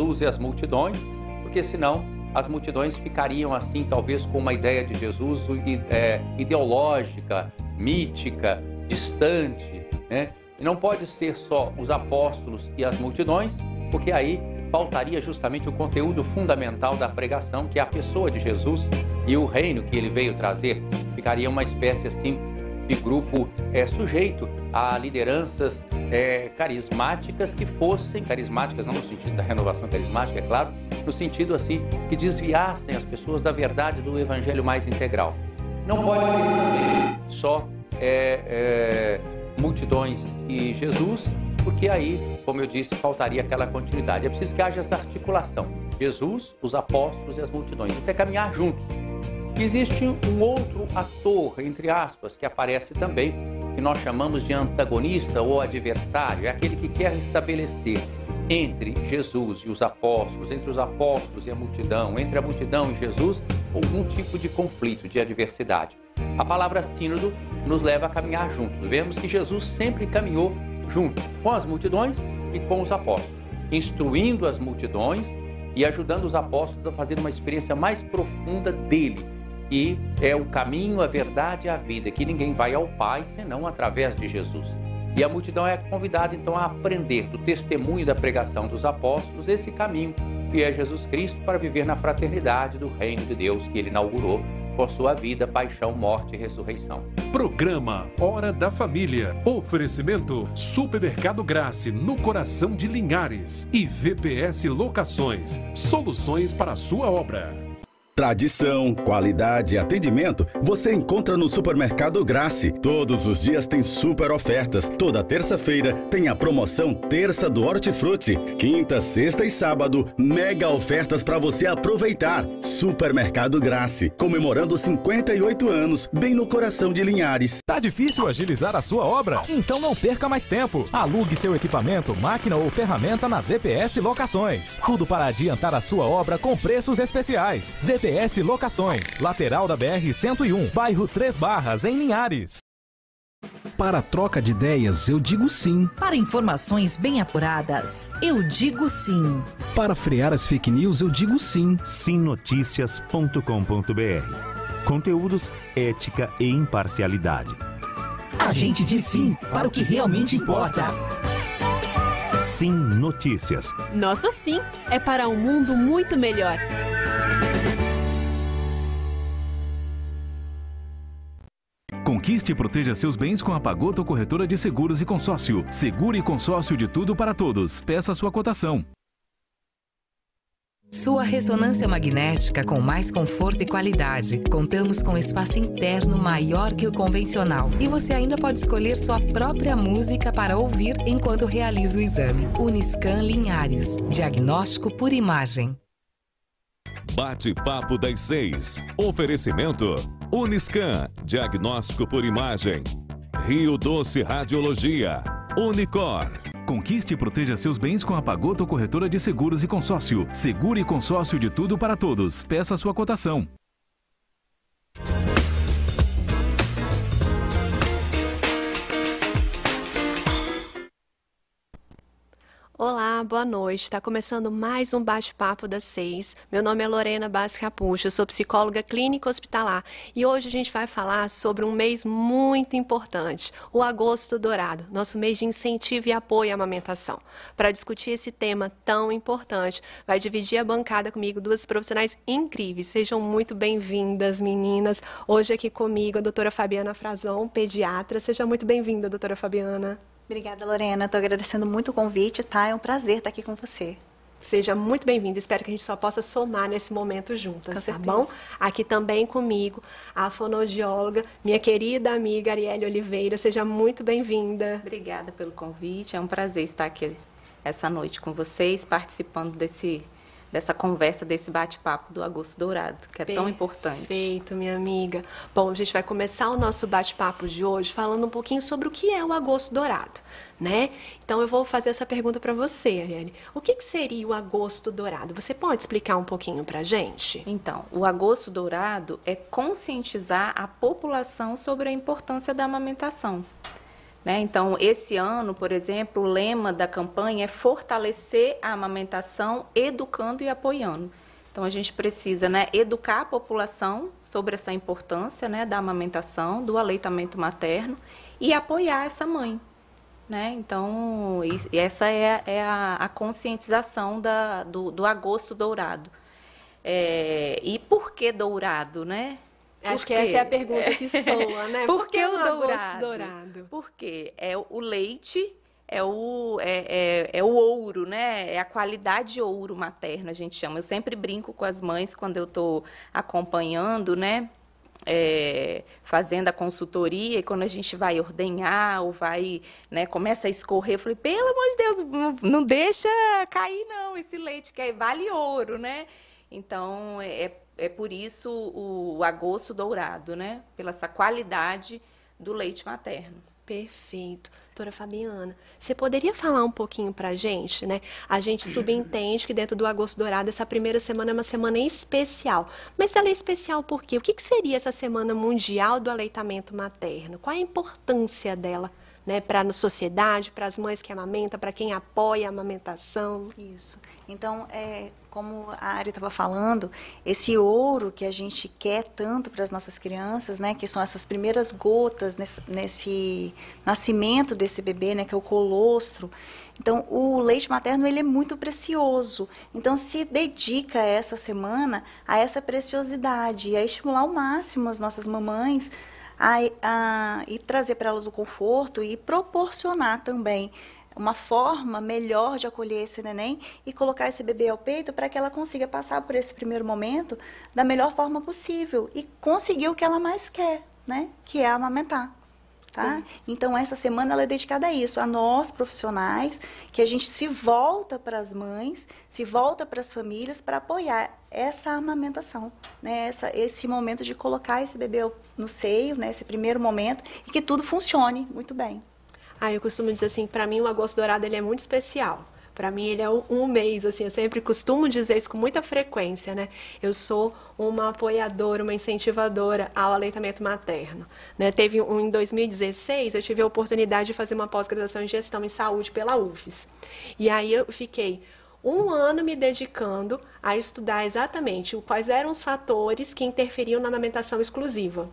Jesus e as multidões, porque senão as multidões ficariam assim, talvez com uma ideia de Jesus ideológica, mítica, distante, né? E não pode ser só os apóstolos e as multidões, porque aí faltaria justamente o conteúdo fundamental da pregação, que é a pessoa de Jesus e o reino que ele veio trazer. Ficaria uma espécie assim de grupo sujeito a lideranças carismáticas que fossem, carismáticas não no sentido da renovação carismática, é claro, no sentido assim, que desviassem as pessoas da verdade do evangelho mais integral. Não pode ser também só multidões e Jesus, porque aí, como eu disse, faltaria aquela continuidade. É preciso que haja essa articulação. Jesus, os apóstolos e as multidões. Isso é caminhar juntos. Existe um outro ator, entre aspas, que aparece também, que nós chamamos de antagonista ou adversário. É aquele que quer estabelecer entre Jesus e os apóstolos, entre os apóstolos e a multidão, entre a multidão e Jesus, algum tipo de conflito, de adversidade. A palavra sínodo nos leva a caminhar juntos. Vemos que Jesus sempre caminhou junto com as multidões e com os apóstolos, instruindo as multidões e ajudando os apóstolos a fazer uma experiência mais profunda dele. E é o caminho, a verdade e a vida, que ninguém vai ao Pai senão através de Jesus. E a multidão é convidada então a aprender do testemunho da pregação dos apóstolos esse caminho, que é Jesus Cristo, para viver na fraternidade do reino de Deus que ele inaugurou com sua vida, paixão, morte e ressurreição. Programa Hora da Família. Oferecimento Supermercado Grace, no coração de Linhares. E VPS Locações. Soluções para a sua obra. Tradição, qualidade e atendimento você encontra no Supermercado Grace. Todos os dias tem super ofertas. Toda terça-feira tem a promoção Terça do Hortifruti. Quinta, sexta e sábado, mega ofertas para você aproveitar. Supermercado Grace, comemorando 58 anos, bem no coração de Linhares. Tá difícil agilizar a sua obra? Então não perca mais tempo. Alugue seu equipamento, máquina ou ferramenta na VPS Locações. Tudo para adiantar a sua obra com preços especiais. VPS Locações, lateral da BR-101, bairro 3 Barras, em Linhares. Para troca de ideias, eu digo sim. Para informações bem apuradas, eu digo sim. Para frear as fake news, eu digo sim. Simnoticias.com.br. Conteúdos, ética e imparcialidade. A gente diz sim para o que realmente importa. Sim Notícias. Nosso sim é para um mundo muito melhor. Conquiste e proteja seus bens com a Pagoto Corretora de Seguros e Consórcio. Seguro e consórcio de tudo para todos. Peça sua cotação. Sua ressonância magnética com mais conforto e qualidade. Contamos com espaço interno maior que o convencional. E você ainda pode escolher sua própria música para ouvir enquanto realiza o exame. Uniscan Linhares. Diagnóstico por imagem. Bate-papo das 6. Oferecimento Uniscan, diagnóstico por imagem. Rio Doce Radiologia. Unicor. Conquiste e proteja seus bens com a Pagoto Corretora de Seguros e Consórcio. Seguro e consórcio de tudo para todos. Peça sua cotação. Olá, boa noite. Está começando mais um bate-papo das 6. Meu nome é Lorena Bassi Capucho, eu sou psicóloga clínica hospitalar e hoje a gente vai falar sobre um mês muito importante, o Agosto Dourado, nosso mês de incentivo e apoio à amamentação. Para discutir esse tema tão importante, vai dividir a bancada comigo duas profissionais incríveis. Sejam muito bem-vindas, meninas. Hoje aqui comigo a doutora Fabiana Frazon, pediatra. Seja muito bem-vinda, doutora Fabiana. Obrigada, Lorena. Estou agradecendo muito o convite, tá? É um prazer estar aqui com você. Seja muito bem-vinda. Espero que a gente só possa somar nesse momento juntas, tá bom? Aqui também comigo, a fonoaudióloga, minha querida amiga Arielle Oliveira. Seja muito bem-vinda. Obrigada pelo convite. É um prazer estar aqui essa noite com vocês, participando dessa conversa, desse bate-papo do Agosto Dourado, que é tão importante. Perfeito, minha amiga. Bom, a gente vai começar o nosso bate-papo de hoje falando um pouquinho sobre o que é o Agosto Dourado, né? Então, eu vou fazer essa pergunta para você, Arielle. O que seria o Agosto Dourado? Você pode explicar um pouquinho para a gente? Então, o Agosto Dourado é conscientizar a população sobre a importância da amamentação. né? Então, esse ano, por exemplo, o lema da campanha é fortalecer a amamentação, educando e apoiando. Então, a gente precisa, né, educar a população sobre essa importância, né, da amamentação, do aleitamento materno e apoiar essa mãe, né? Então, essa é a conscientização do agosto dourado. E por que dourado, né? Acho que essa é a pergunta que soa, né? Por que o dourado? Porque o leite é o ouro, né? É a qualidade ouro materno, a gente chama. Eu sempre brinco com as mães quando eu estou acompanhando, né? Fazendo a consultoria, e quando a gente vai ordenhar ou vai, né, começa a escorrer, eu falei, pelo amor de Deus, não deixa cair não, esse leite que vale ouro, né? Então, é por isso o agosto dourado, né? Pela essa qualidade do leite materno. Perfeito. Doutora Fabiana, você poderia falar um pouquinho para a gente, né? A gente subentende que dentro do Agosto Dourado, essa primeira semana é uma semana especial. Mas ela é especial por quê? O que seria essa Semana Mundial do Aleitamento Materno? Qual é a importância dela, né, para a sociedade, para as mães que amamentam, para quem apoia a amamentação? Isso. Então, como a Ari estava falando, esse ouro que a gente quer tanto para as nossas crianças, né, que são essas primeiras gotas nesse nascimento desse bebê, né, que é o colostro. Então, o leite materno, ele é muito precioso. Então, se dedica essa semana a essa preciosidade e a estimular ao máximo as nossas mamães e trazer para elas o conforto e proporcionar também uma forma melhor de acolher esse neném e colocar esse bebê ao peito para que ela consiga passar por esse primeiro momento da melhor forma possível e conseguir o que ela mais quer, né? Que é amamentar. Tá? Então, essa semana ela é dedicada a isso, a nós profissionais, que a gente se volta para as mães, se volta para as famílias para apoiar essa amamentação, né? Esse momento de colocar esse bebê no seio, né? Esse primeiro momento, e que tudo funcione muito bem. Eu costumo dizer assim, para mim o Agosto Dourado ele é muito especial. Para mim ele é um mês, assim, eu sempre costumo dizer isso com muita frequência, né? Eu sou uma apoiadora, uma incentivadora ao aleitamento materno, né? Em 2016, eu tive a oportunidade de fazer uma pós-graduação em gestão em saúde pela UFES. E aí eu fiquei um ano me dedicando a estudar exatamente quais eram os fatores que interferiam na amamentação exclusiva.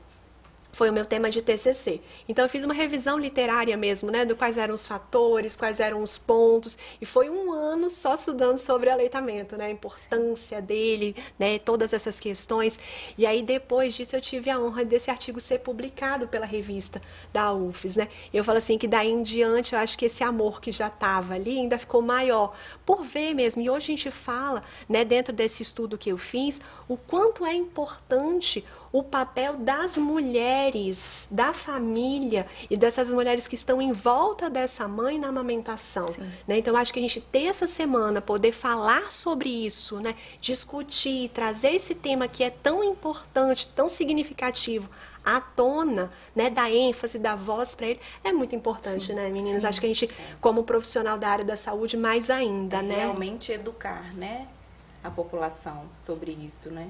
Foi o meu tema de TCC. Então, eu fiz uma revisão literária mesmo, né, do quais eram os fatores, quais eram os pontos, e foi um ano só estudando sobre aleitamento, né, a importância dele, né, todas essas questões. E aí, depois disso, eu tive a honra desse artigo ser publicado pela revista da UFES, né. Eu falo assim, que daí em diante, eu acho que esse amor que já estava ali ainda ficou maior, por ver mesmo. E hoje a gente fala, né, dentro desse estudo que eu fiz, o quanto é importante o papel das mulheres, da família e dessas mulheres que estão em volta dessa mãe na amamentação, né? Então, acho que a gente ter essa semana, poder falar sobre isso, né? Discutir, trazer esse tema que é tão importante, tão significativo à tona, né? Da ênfase, da voz para ele, é muito importante, né, meninas? Acho que a gente, como profissional da área da saúde, mais ainda, né? Realmente educar, né, a população sobre isso, né?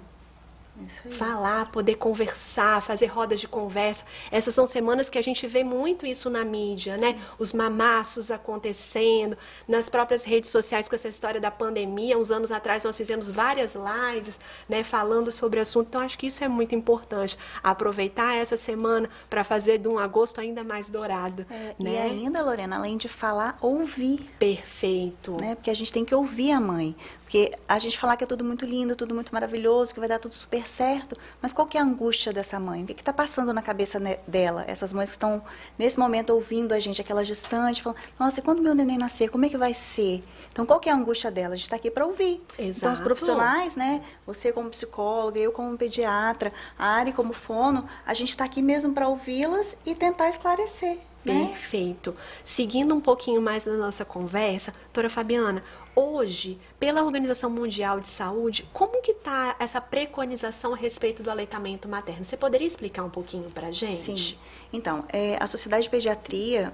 Falar, poder conversar, fazer rodas de conversa. Essas são semanas que a gente vê muito isso na mídia, né? Os mamaços acontecendo, nas próprias redes sociais com essa história da pandemia. Uns anos atrás nós fizemos várias lives, né, falando sobre o assunto. Então, acho que isso é muito importante. Aproveitar essa semana para fazer de um agosto ainda mais dourado. Né? E ainda, Lorena, além de falar, ouvir. Perfeito. Né? Porque a gente tem que ouvir a mãe. Porque a gente falar que é tudo muito lindo, tudo muito maravilhoso, que vai dar tudo super certo, mas qual que é a angústia dessa mãe? O que está passando na cabeça dela? Essas mães que estão, nesse momento, ouvindo a gente, aquela gestante, falando, nossa, e quando meu neném nascer, como é que vai ser? Então, qual que é a angústia dela? A gente está aqui para ouvir. Exato. Então, os profissionais, né? Você como psicóloga, eu como pediatra, a Ari como fono, a gente está aqui mesmo para ouvi-las e tentar esclarecer. Perfeito. Seguindo um pouquinho mais na nossa conversa, doutora Fabiana, hoje, pela Organização Mundial de Saúde, como que está essa preconização a respeito do aleitamento materno? Você poderia explicar um pouquinho para a gente? Sim. Então, a Sociedade de Pediatria,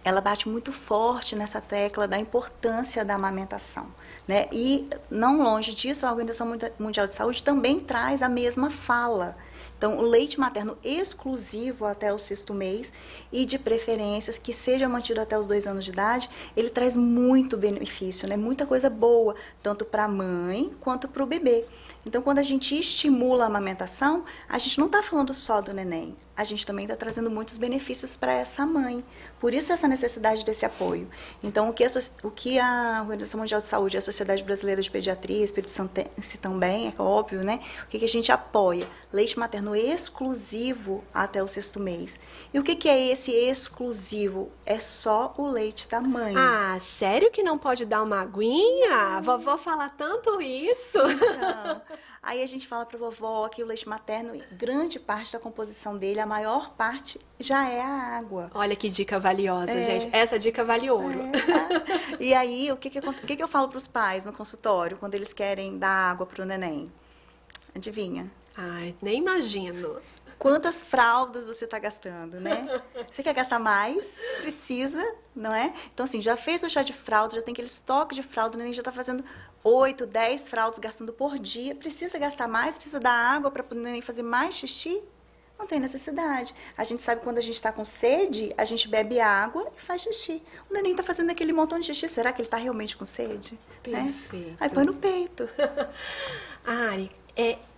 ela bate muito forte nessa tecla da importância da amamentação, né? E, não longe disso, a Organização Mundial de Saúde também traz a mesma fala, Então, o leite materno exclusivo até o 6º mês e de preferências que seja mantido até os 2 anos de idade, ele traz muito benefício, né? Muita coisa boa, tanto para a mãe quanto para o bebê. Então, quando a gente estimula a amamentação, a gente não está falando só do neném, a gente também está trazendo muitos benefícios para essa mãe. Por isso, essa necessidade desse apoio. Então, o que a Organização Mundial de Saúde e a Sociedade Brasileira de Pediatria, Espírito Santo também, é óbvio, né? O que a gente apoia? Leite materno exclusivo até o 6º mês. E o que é esse exclusivo? É só o leite da mãe. Ah, sério que não pode dar uma aguinha? A vovó fala tanto isso. Então, aí a gente fala para a vovó que o leite materno, grande parte da composição dele, a maior parte já é a água. Olha que dica valiosa, gente. Essa dica vale ouro. E aí, o que eu falo para os pais no consultório, quando eles querem dar água para o neném? Adivinha? Ai, nem imagino. Quantas fraldas você está gastando, né? Você quer gastar mais? Precisa, não é? Então, assim, já fez o chá de fralda, já tem aquele estoque de fralda, o neném já está fazendo 8, 10 fraldas gastando por dia. Precisa gastar mais? Precisa dar água para o neném fazer mais xixi? Não tem necessidade. A gente sabe que quando a gente está com sede, a gente bebe água e faz xixi. O neném está fazendo aquele montão de xixi. Será que ele está realmente com sede? Perfeito. Né? Aí põe no peito. Ari,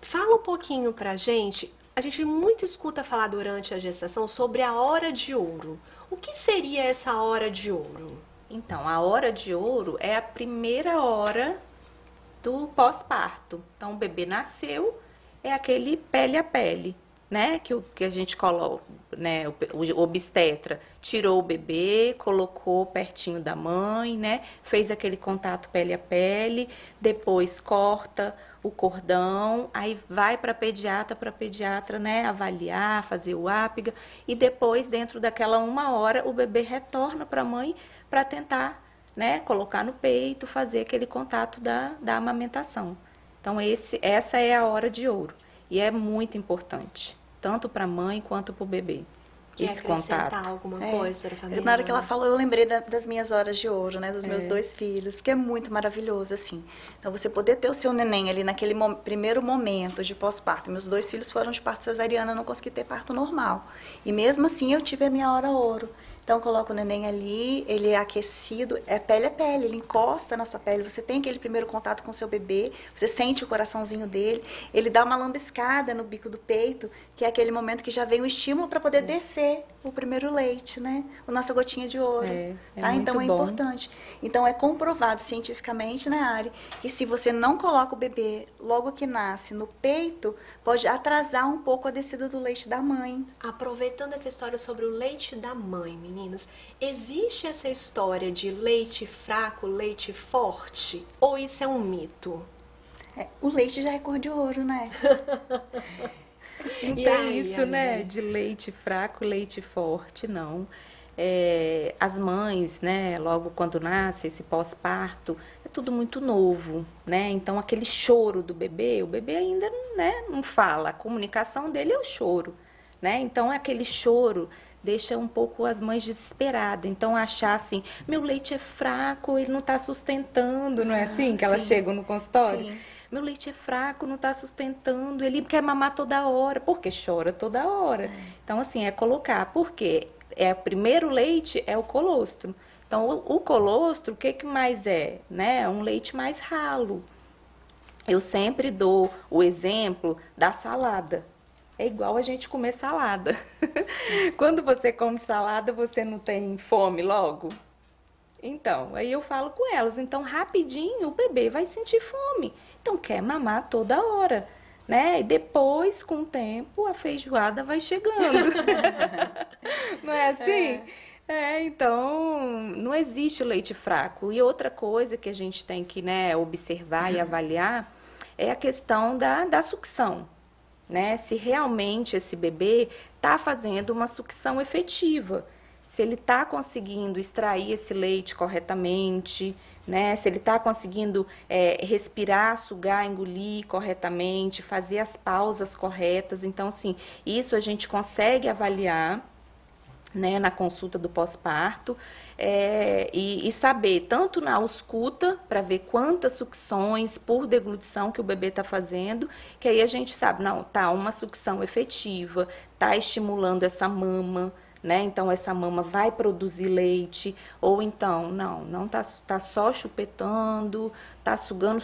fala um pouquinho pra gente. A gente muito escuta falar durante a gestação sobre a hora de ouro. O que seria essa hora de ouro? Então, a hora de ouro é a primeira hora do pós-parto. Então, o bebê nasceu, é aquele pele a pele, né? Que a gente coloca, né? O obstetra tirou o bebê, colocou pertinho da mãe, né? Fez aquele contato pele a pele, depois corta o cordão, aí vai para pediatra, né, avaliar, fazer o ápiga, e depois, dentro daquela 1 hora, o bebê retorna para a mãe para tentar, né, colocar no peito, fazer aquele contato da amamentação. Então, essa é a hora de ouro, e é muito importante, tanto para a mãe quanto para o bebê. Quer acrescentar alguma coisa, doutora Fabiana? Na hora que ela falou, eu lembrei das minhas horas de ouro, né? Dos meus 2 filhos, porque é muito maravilhoso, assim. Então, você poder ter o seu neném ali naquele primeiro momento de pós-parto. Meus 2 filhos foram de parto cesariana, eu não consegui ter parto normal. E mesmo assim, eu tive a minha hora ouro. Então, coloca o neném ali, ele é aquecido, é pele a pele, ele encosta na sua pele, você tem aquele primeiro contato com o seu bebê, você sente o coraçãozinho dele, ele dá uma lambiscada no bico do peito, que é aquele momento que já vem o estímulo para poder descer o primeiro leite, né? A nossa gotinha de ouro. Tá? Então, é importante. Então, é comprovado cientificamente, né, Ari, que se você não coloca o bebê logo que nasce no peito, pode atrasar um pouco a descida do leite da mãe. Aproveitando essa história sobre o leite da mãe, meninas, existe essa história de leite fraco, leite forte? Ou isso é um mito? O leite já é cor de ouro, né? Não tem isso, né? De leite fraco, leite forte, não. As mães, né, logo quando nasce, esse pós-parto, é tudo muito novo, né? Então, aquele choro do bebê, o bebê ainda, né, não fala. A comunicação dele é o choro, né? Então, aquele choro deixa um pouco as mães desesperadas. Então, achar assim, meu leite é fraco, ele não está sustentando, não é assim que elas chegam no consultório? Sim. Meu leite é fraco, não está sustentando, ele quer mamar toda hora, porque chora toda hora. Então, assim, é colocar, porque o primeiro leite é o colostro. Então, o colostro, o que mais é? Né? É um leite mais ralo. Eu sempre dou o exemplo da salada. É igual a gente comer salada. Quando você come salada, você não tem fome logo? Então, aí eu falo com elas, então rapidinho o bebê vai sentir fome. Então, quer mamar toda hora, né? E depois, com o tempo, a feijoada vai chegando. Não é assim? Então, não existe leite fraco. E outra coisa que a gente tem que, né, observar e avaliar é a questão da sucção, né? Se realmente esse bebê está fazendo uma sucção efetiva. Se ele está conseguindo extrair esse leite corretamente, né? Se ele está conseguindo respirar, sugar, engolir corretamente, fazer as pausas corretas. Então, assim, isso a gente consegue avaliar né, na consulta do pós-parto, e saber, tanto na ausculta, para ver quantas sucções por deglutição que o bebê está fazendo, que aí a gente sabe, não, tá uma sucção efetiva, tá estimulando essa mama, né, então essa mama vai produzir leite, ou então, não tá só chupetando, tá sugando,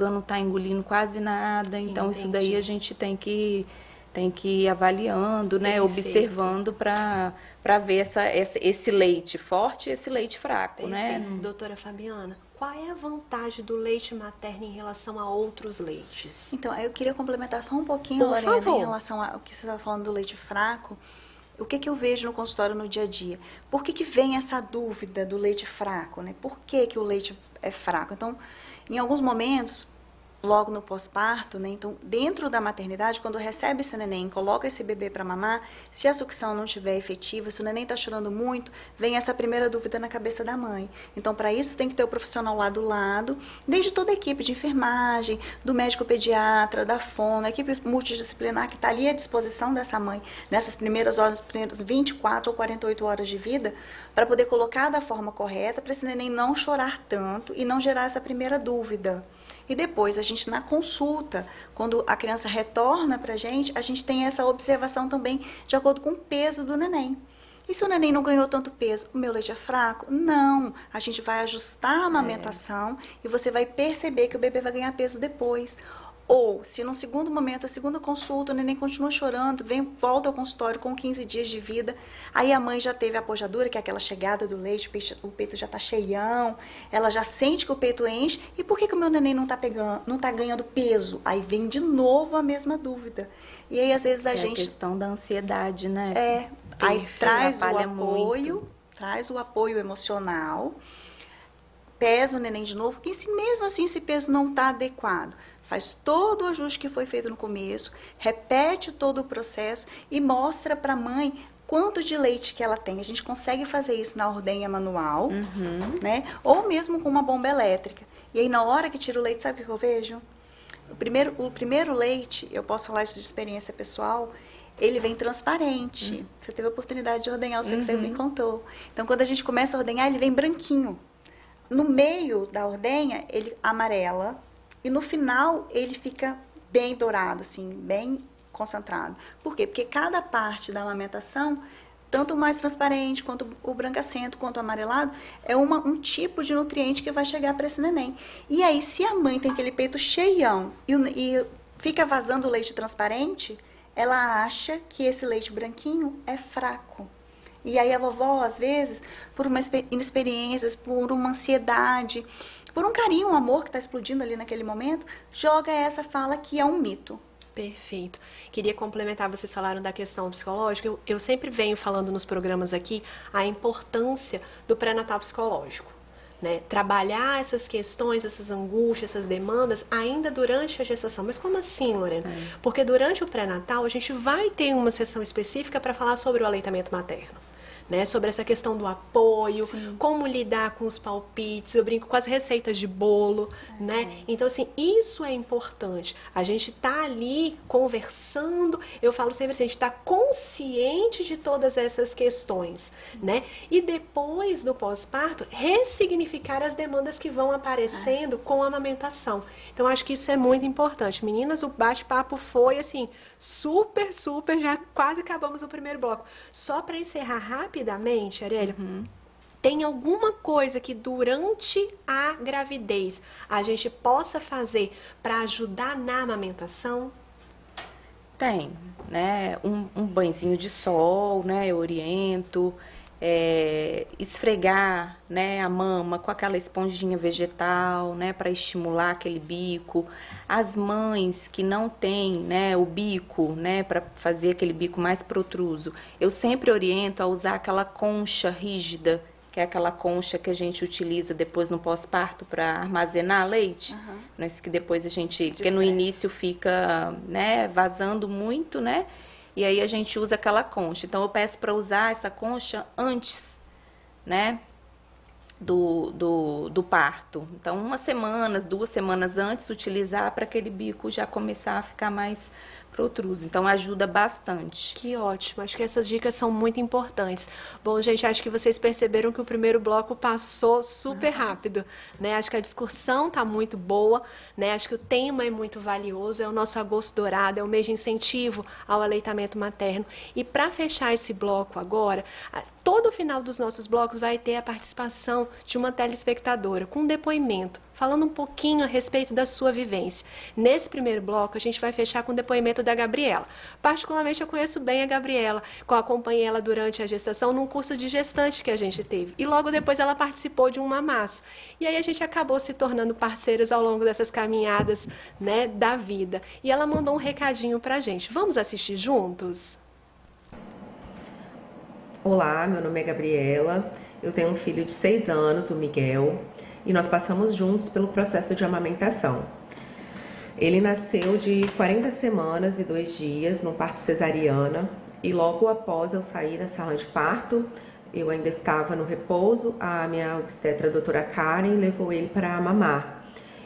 não tá engolindo quase nada, então entendi. Isso daí a gente tem que ir avaliando, né, observando para ver esse leite forte e esse leite fraco, Perfeito. né? Doutora Fabiana, qual é a vantagem do leite materno em relação a outros leites? Então, eu queria complementar só um pouquinho, Lorena, em relação ao que você estava falando do leite fraco. O que eu vejo no consultório no dia a dia? Por que vem essa dúvida do leite fraco, né? Por que o leite é fraco? Então, em alguns momentos, logo no pós-parto, né? Então, dentro da maternidade, quando recebe esse neném, coloca esse bebê para mamar, se a sucção não estiver efetiva, se o neném está chorando muito, vem essa primeira dúvida na cabeça da mãe. Então, para isso, tem que ter o profissional lá do lado, desde toda a equipe de enfermagem, do médico pediatra, da fono, a equipe multidisciplinar que está ali à disposição dessa mãe, nessas primeiras horas, primeiras 24 ou 48 horas de vida, para poder colocar da forma correta, para esse neném não chorar tanto e não gerar essa primeira dúvida. E depois, a gente na consulta, quando a criança retorna para a gente tem essa observação também de acordo com o peso do neném. E se o neném não ganhou tanto peso, o meu leite é fraco? Não, a gente vai ajustar a amamentação e você vai perceber que o bebê vai ganhar peso depois. Ou, se no segundo momento, a segunda consulta, o neném continua chorando, volta ao consultório com 15 dias de vida, aí a mãe já teve a pojadura, que é aquela chegada do leite, o peito já está cheião, ela já sente que o peito enche, e por que o meu neném não está ganhando peso? Aí vem de novo a mesma dúvida. E aí, às vezes, a gente... É a questão da ansiedade, né? Aí traz o apoio emocional, pesa o neném de novo, e se mesmo assim esse peso não está adequado, faz todo o ajuste que foi feito no começo, repete todo o processo e mostra para a mãe quanto de leite que ela tem. A gente consegue fazer isso na ordenha manual, né? Ou mesmo com uma bomba elétrica. E aí, na hora que tira o leite, sabe o que eu vejo? O primeiro leite, eu posso falar isso de experiência pessoal, ele vem transparente. Você teve a oportunidade de ordenhar o seu que você me contou. Então, quando a gente começa a ordenhar, ele vem branquinho. No meio da ordenha, ele amarela. E no final, ele fica bem dourado, assim, bem concentrado. Por quê? Porque cada parte da amamentação, tanto o mais transparente, quanto o brancacento, quanto o amarelado, é um tipo de nutriente que vai chegar para esse neném. E aí, se a mãe tem aquele peito cheião e fica vazando o leite transparente, ela acha que esse leite branquinho é fraco. E aí a vovó, às vezes, por uma inexperiência, por uma ansiedade, por um carinho, um amor que está explodindo ali naquele momento, joga essa fala que é um mito. Perfeito. Queria complementar, vocês falaram da questão psicológica. Eu sempre venho falando nos programas aqui a importância do pré-natal psicológico, né? Trabalhar essas questões, essas angústias, essas demandas ainda durante a gestação. Mas como assim, Lorena? Porque durante o pré-natal a gente vai ter uma sessão específica para falar sobre o aleitamento materno. Né, sobre essa questão do apoio, como lidar com os palpites, eu brinco com as receitas de bolo, né? Então, assim, isso é importante. A gente tá ali conversando, eu falo sempre assim, a gente tá consciente de todas essas questões, né? E depois do pós-parto, ressignificar as demandas que vão aparecendo com a amamentação. Então, acho que isso é muito importante. Meninas, o bate-papo foi, assim, super, já quase acabamos o primeiro bloco. Só para encerrar rapidamente, Arielle, tem alguma coisa que durante a gravidez a gente possa fazer para ajudar na amamentação? Tem, né? Um banhozinho de sol, né? Eu oriento. Esfregar, né, a mama com aquela esponjinha vegetal, né, para estimular aquele bico. As mães que não têm, né, o bico, né, para fazer aquele bico mais protruso, eu sempre oriento a usar aquela concha rígida, que é aquela concha que a gente utiliza depois no pós-parto para armazenar leite, né, que depois a gente, que no início fica, né, vazando muito, né? E aí a gente usa aquela concha. Então, eu peço para usar essa concha antes, né, do parto. Então, 2 semanas antes, utilizar para aquele bico já começar a ficar mais protrusa. Então, ajuda bastante. Que ótimo. Acho que essas dicas são muito importantes. Bom, gente, acho que vocês perceberam que o primeiro bloco passou super rápido, né? Acho que a discussão está muito boa, né? Acho que o tema é muito valioso, é o nosso agosto dourado, é o mês de incentivo ao aleitamento materno. E para fechar esse bloco agora, todo final dos nossos blocos vai ter a participação de uma telespectadora com um depoimento, falando um pouquinho a respeito da sua vivência. Nesse primeiro bloco, a gente vai fechar com o depoimento da Gabriela. Particularmente, eu conheço bem a Gabriela, eu acompanhei ela durante a gestação num curso de gestante que a gente teve. E logo depois ela participou de um mamaço. E aí a gente acabou se tornando parceiras ao longo dessas caminhadas, né, da vida. E ela mandou um recadinho pra gente. Vamos assistir juntos? Olá, meu nome é Gabriela, eu tenho um filho de 6 anos, o Miguel, e nós passamos juntos pelo processo de amamentação. Ele nasceu de 40 semanas e 2 dias, num parto cesariana, e logo após eu sair da sala de parto, eu ainda estava no repouso, a minha obstetra, a doutora Karen, levou ele para mamar.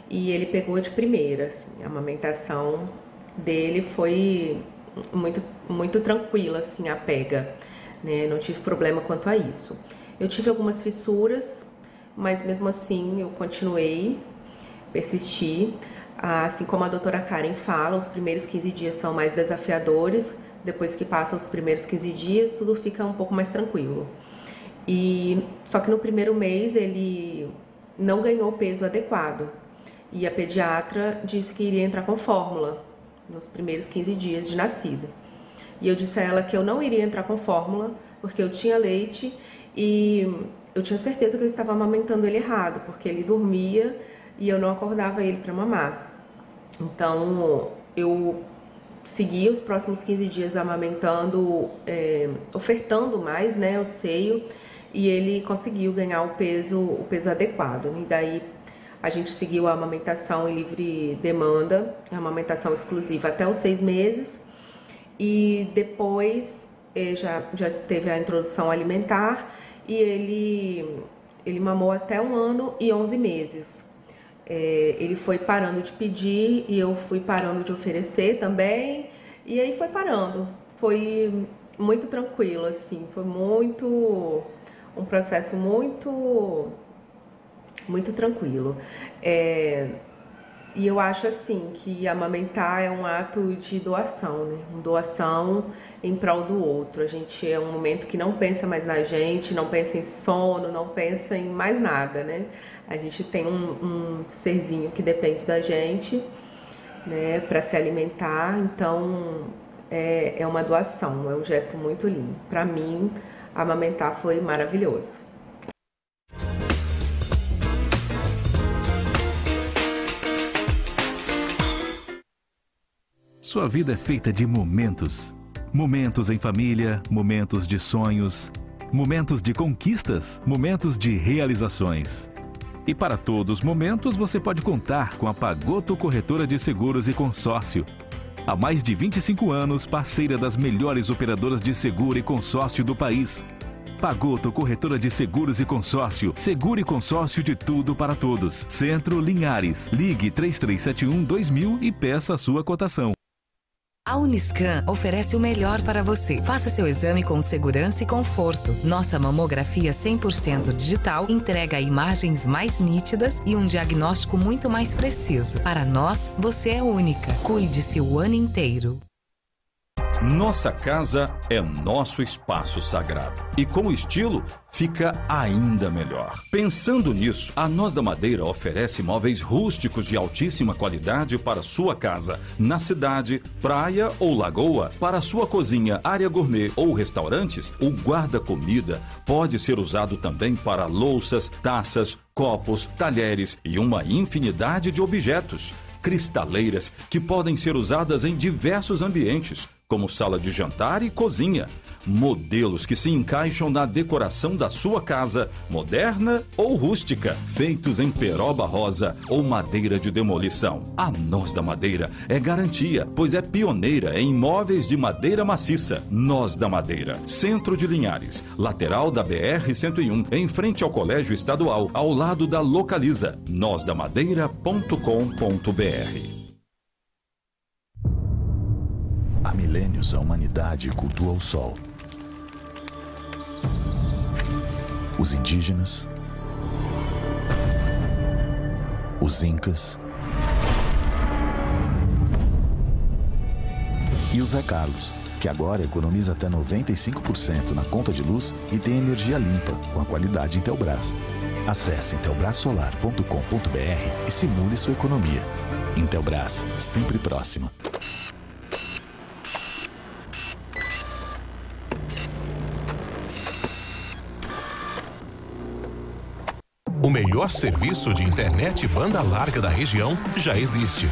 E ele pegou de primeira, assim, a amamentação dele foi muito tranquila, assim, a pega, né? Não tive problema quanto a isso. Eu tive algumas fissuras, mas mesmo assim eu continuei, persisti. Assim como a doutora Karen fala, os primeiros 15 dias são mais desafiadores, depois que passam os primeiros 15 dias, tudo fica um pouco mais tranquilo. Só que no primeiro mês ele não ganhou o peso adequado, e a pediatra disse que iria entrar com fórmula nos primeiros 15 dias de nascido. E eu disse a ela que eu não iria entrar com fórmula, porque eu tinha leite e eu tinha certeza que eu estava amamentando ele errado, porque ele dormia e eu não acordava ele para mamar. Então, eu segui os próximos 15 dias amamentando, ofertando mais, né, o seio, e ele conseguiu ganhar o peso adequado. E daí a gente seguiu a amamentação em livre demanda, a amamentação exclusiva até os 6 meses, e depois já teve a introdução alimentar, e ele mamou até 1 ano e 11 meses. Ele foi parando de pedir e eu fui parando de oferecer também, e aí foi parando. Foi muito tranquilo, assim, foi um processo muito tranquilo. E eu acho assim que amamentar é um ato de doação, né? Doação em prol do outro. A gente é um momento que não pensa mais na gente, não pensa em sono, não pensa em mais nada, né? A gente tem um serzinho que depende da gente, né, para se alimentar, então é uma doação, é um gesto muito lindo. Para mim, amamentar foi maravilhoso. Sua vida é feita de momentos. Momentos em família, momentos de sonhos, momentos de conquistas, momentos de realizações. E para todos os momentos você pode contar com a Pagoto Corretora de Seguros e Consórcio. Há mais de 25 anos, parceira das melhores operadoras de seguro e consórcio do país. Pagoto Corretora de Seguros e Consórcio. Seguro e consórcio de tudo para todos. Centro Linhares. Ligue 3371-2000 e peça a sua cotação. A Uniscan oferece o melhor para você. Faça seu exame com segurança e conforto. Nossa mamografia 100% digital entrega imagens mais nítidas e um diagnóstico muito mais preciso. Para nós, você é única. Cuide-se o ano inteiro. Nossa casa é nosso espaço sagrado. E com estilo, fica ainda melhor. Pensando nisso, a Nós da Madeira oferece móveis rústicos de altíssima qualidade para sua casa, na cidade, praia ou lagoa. Para sua cozinha, área gourmet ou restaurantes, o guarda-comida pode ser usado também para louças, taças, copos, talheres e uma infinidade de objetos. Cristaleiras que podem ser usadas em diversos ambientes, como sala de jantar e cozinha. Modelos que se encaixam na decoração da sua casa, moderna ou rústica, feitos em peroba rosa ou madeira de demolição. A Nós da Madeira é garantia, pois é pioneira em móveis de madeira maciça. Nós da Madeira, Centro de Linhares, lateral da BR-101, em frente ao Colégio Estadual, ao lado da Localiza. nosdamadeira.com.br. Há milênios a humanidade cultua o sol. Os indígenas, os incas e o Zé Carlos, que agora economiza até 95% na conta de luz e tem energia limpa, com a qualidade Intelbras. Acesse intelbrasolar.com.br e simule sua economia. Intelbras, sempre próxima. O melhor serviço de internet banda larga da região já existe.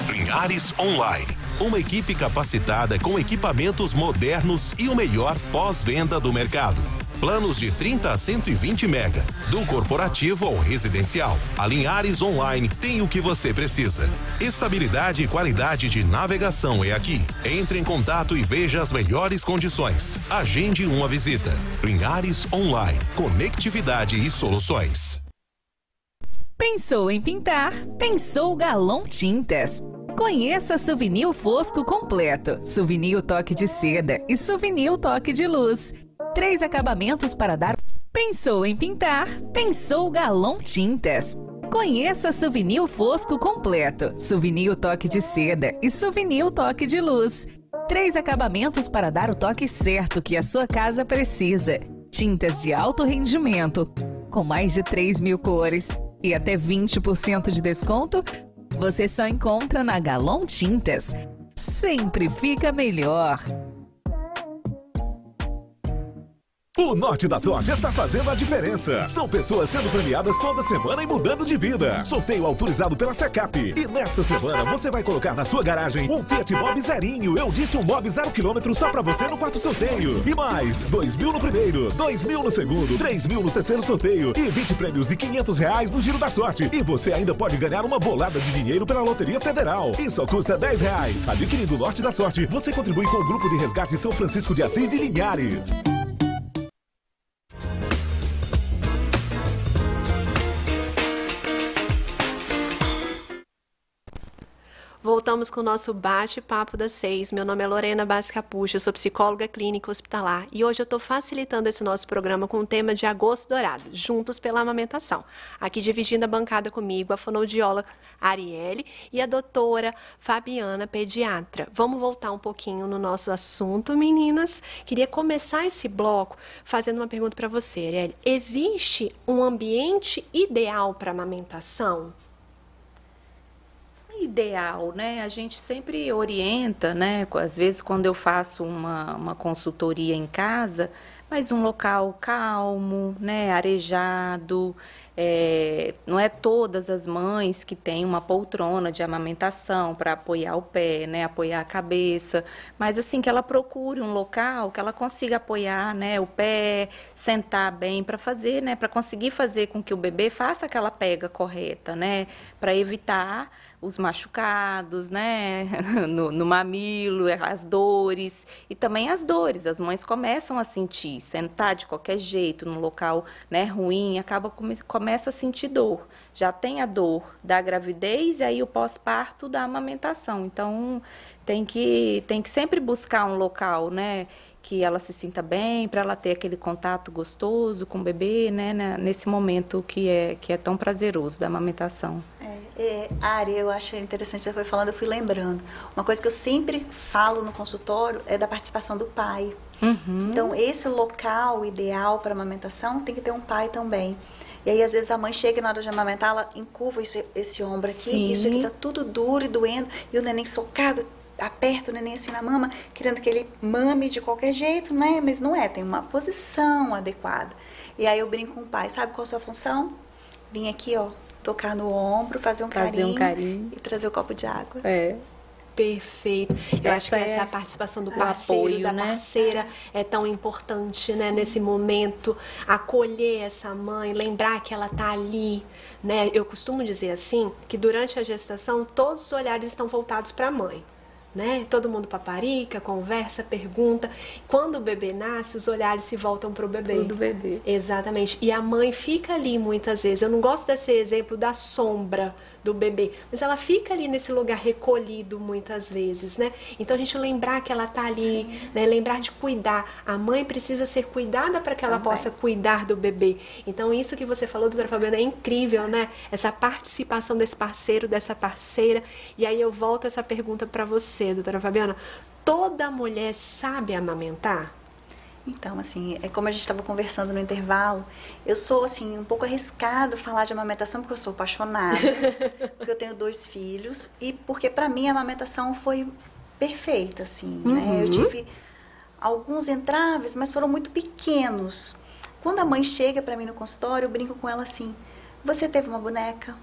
Linhares Online. Uma equipe capacitada com equipamentos modernos e o melhor pós-venda do mercado. Planos de 30 a 120 mega, do corporativo ao residencial. A Linhares Online tem o que você precisa. Estabilidade e qualidade de navegação é aqui. Entre em contato e veja as melhores condições. Agende uma visita. Linhares Online. Conectividade e soluções. Pensou em pintar? Pensou Galon Tintas. Conheça Souvenir Fosco completo, Souvenir Toque de Seda e Souvenir Toque de Luz. 3 acabamentos para dar. Pensou em pintar? Pensou Galon Tintas. Conheça Souvenir Fosco completo, Souvenir Toque de Seda e Souvenir Toque de Luz. 3 acabamentos para dar o toque certo que a sua casa precisa. Tintas de alto rendimento, com mais de 3.000 cores e até 20% de desconto, você só encontra na Galon Tintas. Sempre fica melhor. O Norte da Sorte está fazendo a diferença. São pessoas sendo premiadas toda semana e mudando de vida. Sorteio autorizado pela Secap. E nesta semana você vai colocar na sua garagem um Fiat Mobi zerinho. Eu disse um Mobi 0 km só pra você no quarto sorteio. E mais, 2.000 no primeiro, 2.000 no segundo, 3.000 no terceiro sorteio e 20 prêmios de R$500 no Giro da Sorte. E você ainda pode ganhar uma bolada de dinheiro pela Loteria Federal. E só custa R$10. Adquirindo o Norte da Sorte, você contribui com o Grupo de Resgate São Francisco de Assis de Linhares. Voltamos com o nosso bate-papo das 6. Meu nome é Lorena Bassi Capucho, eu sou psicóloga clínica hospitalar e hoje eu estou facilitando esse nosso programa com o tema de Agosto Dourado, Juntos pela Amamentação. Aqui dividindo a bancada comigo, a fonoaudióloga Arielle e a doutora Fabiana, pediatra. Vamos voltar um pouquinho no nosso assunto, meninas. Queria começar esse bloco fazendo uma pergunta para você, Arielle. Existe um ambiente ideal para amamentação? Ideal, né? A gente sempre orienta, né? Às vezes quando eu faço uma consultoria em casa, mas um local calmo, né? Arejado. Não é todas as mães que têm uma poltrona de amamentação para apoiar o pé, né? Apoiar a cabeça, mas assim que ela procure um local que ela consiga apoiar, né? O pé, sentar bem para fazer, né? Para conseguir fazer com que o bebê faça aquela pega correta, né? Para evitar os machucados, né, no mamilo, as dores, e também as dores, as mães começam a sentir, sentar de qualquer jeito, num local, né, ruim, começa a sentir dor, já tem a dor da gravidez e aí o pós-parto da amamentação, então tem que sempre buscar um local, né, que ela se sinta bem, para ela ter aquele contato gostoso com o bebê, né, nesse momento que é tão prazeroso da amamentação. Ari, eu acho interessante, você foi falando, eu fui lembrando. Uma coisa que eu sempre falo no consultório é da participação do pai. Uhum. Então, esse local ideal para amamentação tem que ter um pai também. E aí, às vezes, a mãe chega na hora de amamentar, ela encurva esse ombro aqui, sim, isso aqui tá tudo duro e doendo, e o neném socado, aperta o neném assim na mama, querendo que ele mame de qualquer jeito, né? Mas não é, tem uma posição adequada. E aí eu brinco com o pai, sabe qual é a sua função? Vim aqui, ó, tocar no ombro, fazer um carinho e trazer o copo de água. Perfeito. Eu acho que essa participação do parceiro, apoio, da parceira, é tão importante, né? Nesse momento, acolher essa mãe, lembrar que ela tá ali, né? Eu costumo dizer assim, que durante a gestação, todos os olhares estão voltados para a mãe. né? Todo mundo paparica, conversa, pergunta. Quando o bebê nasce, os olhares se voltam para o bebê. Tudo bebê. Exatamente. E a mãe fica ali muitas vezes. Eu não gosto desse exemplo da sombra do bebê, mas ela fica ali nesse lugar recolhido muitas vezes, né? Então a gente lembrar que ela tá ali, né? Lembrar de cuidar. A mãe precisa ser cuidada para que ela possa cuidar do bebê. Então isso que você falou, doutora Fabiana, é incrível, né? Essa participação desse parceiro, dessa parceira. E aí eu volto essa pergunta para você, doutora Fabiana. Toda mulher sabe amamentar? Então, assim, é como a gente estava conversando no intervalo, eu sou, assim, um pouco arriscado falar de amamentação porque eu sou apaixonada, porque eu tenho 2 filhos e porque, para mim, a amamentação foi perfeita, assim, né? Eu tive alguns entraves, mas foram muito pequenos. Quando a mãe chega para mim no consultório, eu brinco com ela assim, você teve uma boneca?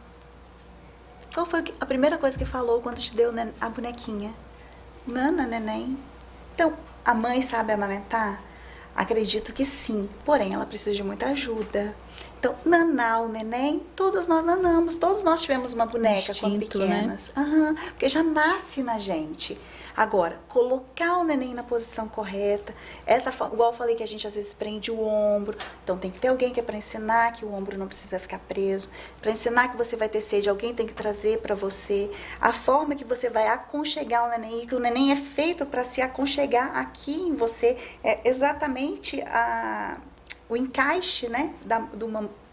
Qual foi a primeira coisa que falou quando te deu a bonequinha? Nana, neném. Então, a mãe sabe amamentar? Acredito que sim, porém ela precisa de muita ajuda. Então, nanar o neném, todos nós nanamos, todos nós tivemos uma boneca quando pequenas. Né? Porque já nasce na gente. Agora, colocar o neném na posição correta, igual eu falei que a gente às vezes prende o ombro, então tem que ter alguém que é para ensinar que o ombro não precisa ficar preso, para ensinar que você vai ter sede, alguém tem que trazer para você a forma que você vai aconchegar o neném, e que o neném é feito para se aconchegar aqui em você, é exatamente o encaixe, né,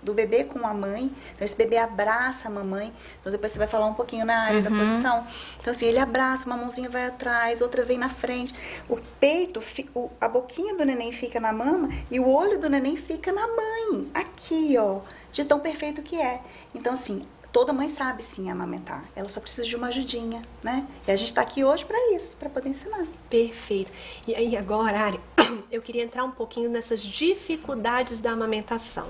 do bebê com a mãe. Então, esse bebê abraça a mamãe. Então, depois você vai falar um pouquinho na área da posição. Então, assim, ele abraça, uma mãozinha vai atrás, outra vem na frente. O peito, a boquinha do neném fica na mama e o olho do neném fica na mãe. Aqui, ó, de tão perfeito que é. Então, assim, toda mãe sabe, sim, amamentar. Ela só precisa de uma ajudinha, né? E a gente está aqui hoje para isso, para poder ensinar. Perfeito. E aí, agora, Ari, eu queria entrar um pouquinho nessas dificuldades da amamentação,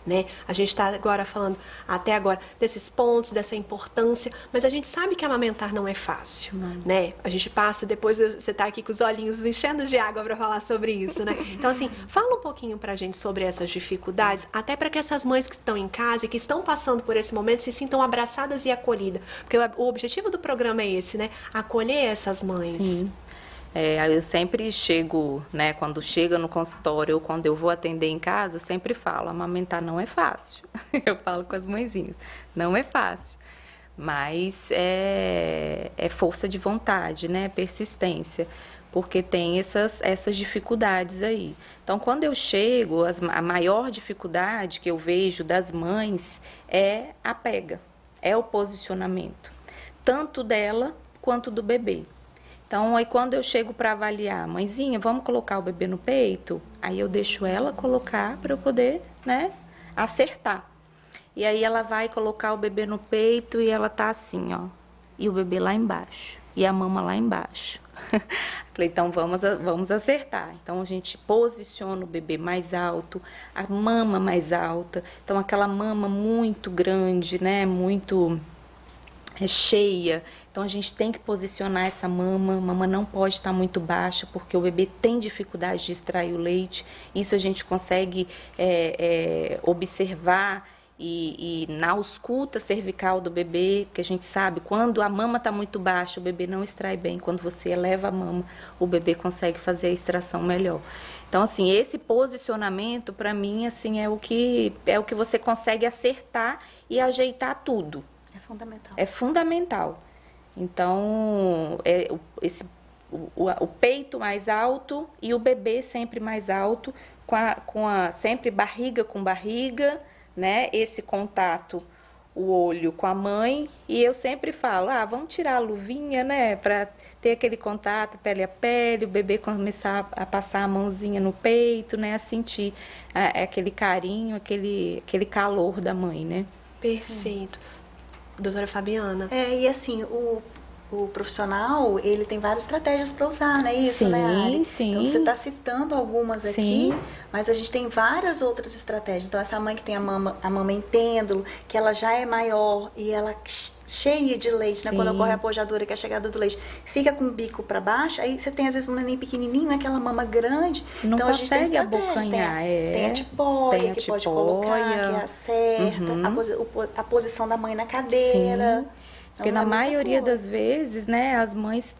né? A gente está agora falando, até agora, desses pontos, dessa importância, mas a gente sabe que amamentar não é fácil, né? A gente passa, depois você está aqui com os olhinhos enchendo de água para falar sobre isso, né? Então, assim, fala um pouquinho pra gente sobre essas dificuldades, até para que essas mães que estão em casa e que estão passando por esse momento se sintam abraçadas e acolhidas. Porque o objetivo do programa é esse, né? Acolher essas mães. Sim. Eu sempre chego, né, quando chega no consultório ou quando eu vou atender em casa, eu sempre falo, amamentar não é fácil. Eu falo com as mãezinhas, não é fácil, mas é força de vontade, né, persistência, porque tem essas dificuldades aí. Então, quando eu chego, a maior dificuldade que eu vejo das mães é a pega, é o posicionamento, tanto dela quanto do bebê. Então, aí quando eu chego para avaliar, mãezinha, vamos colocar o bebê no peito? Aí eu deixo ela colocar para eu poder, né, acertar. E aí ela vai colocar o bebê no peito e ela tá assim, ó. E o bebê lá embaixo. E a mama lá embaixo. Falei, então vamos acertar. Então a gente posiciona o bebê mais alto, a mama mais alta. Então aquela mama muito grande, né, muito cheia. Então, a gente tem que posicionar essa mama. A mama não pode estar muito baixa, porque o bebê tem dificuldade de extrair o leite. Isso a gente consegue observar e na ausculta cervical do bebê, porque a gente sabe, quando a mama está muito baixa, o bebê não extrai bem. Quando você eleva a mama, o bebê consegue fazer a extração melhor. Então, assim, esse posicionamento, para mim, assim, é o que você consegue acertar e ajeitar tudo. É fundamental. É fundamental. Então, o peito mais alto e o bebê sempre mais alto, sempre barriga com barriga, né? Esse contato, o olho com a mãe. E eu sempre falo, vamos tirar a luvinha, né? Para ter aquele contato pele a pele, o bebê começar a passar a mãozinha no peito, né? A sentir aquele carinho, aquele calor da mãe, né? Perfeito. Sim. Doutora Fabiana. E assim, o profissional, ele tem várias estratégias para usar, não é isso, sim, né, Ari? Sim. Então, você está citando algumas aqui, mas a gente tem várias outras estratégias. Então, essa mãe que tem a mama em pêndulo, que ela já é maior e ela cheia de leite, né? Quando ocorre a pojadura, que é a chegada do leite, fica com o bico para baixo, aí você tem, às vezes, um neném pequenininho, aquela mama grande. Não então, a gente tem abocanhar, tem a tipóia, que pode colocar, que acerta, a posição da mãe na cadeira. Sim. Porque na maioria das vezes, né, as mães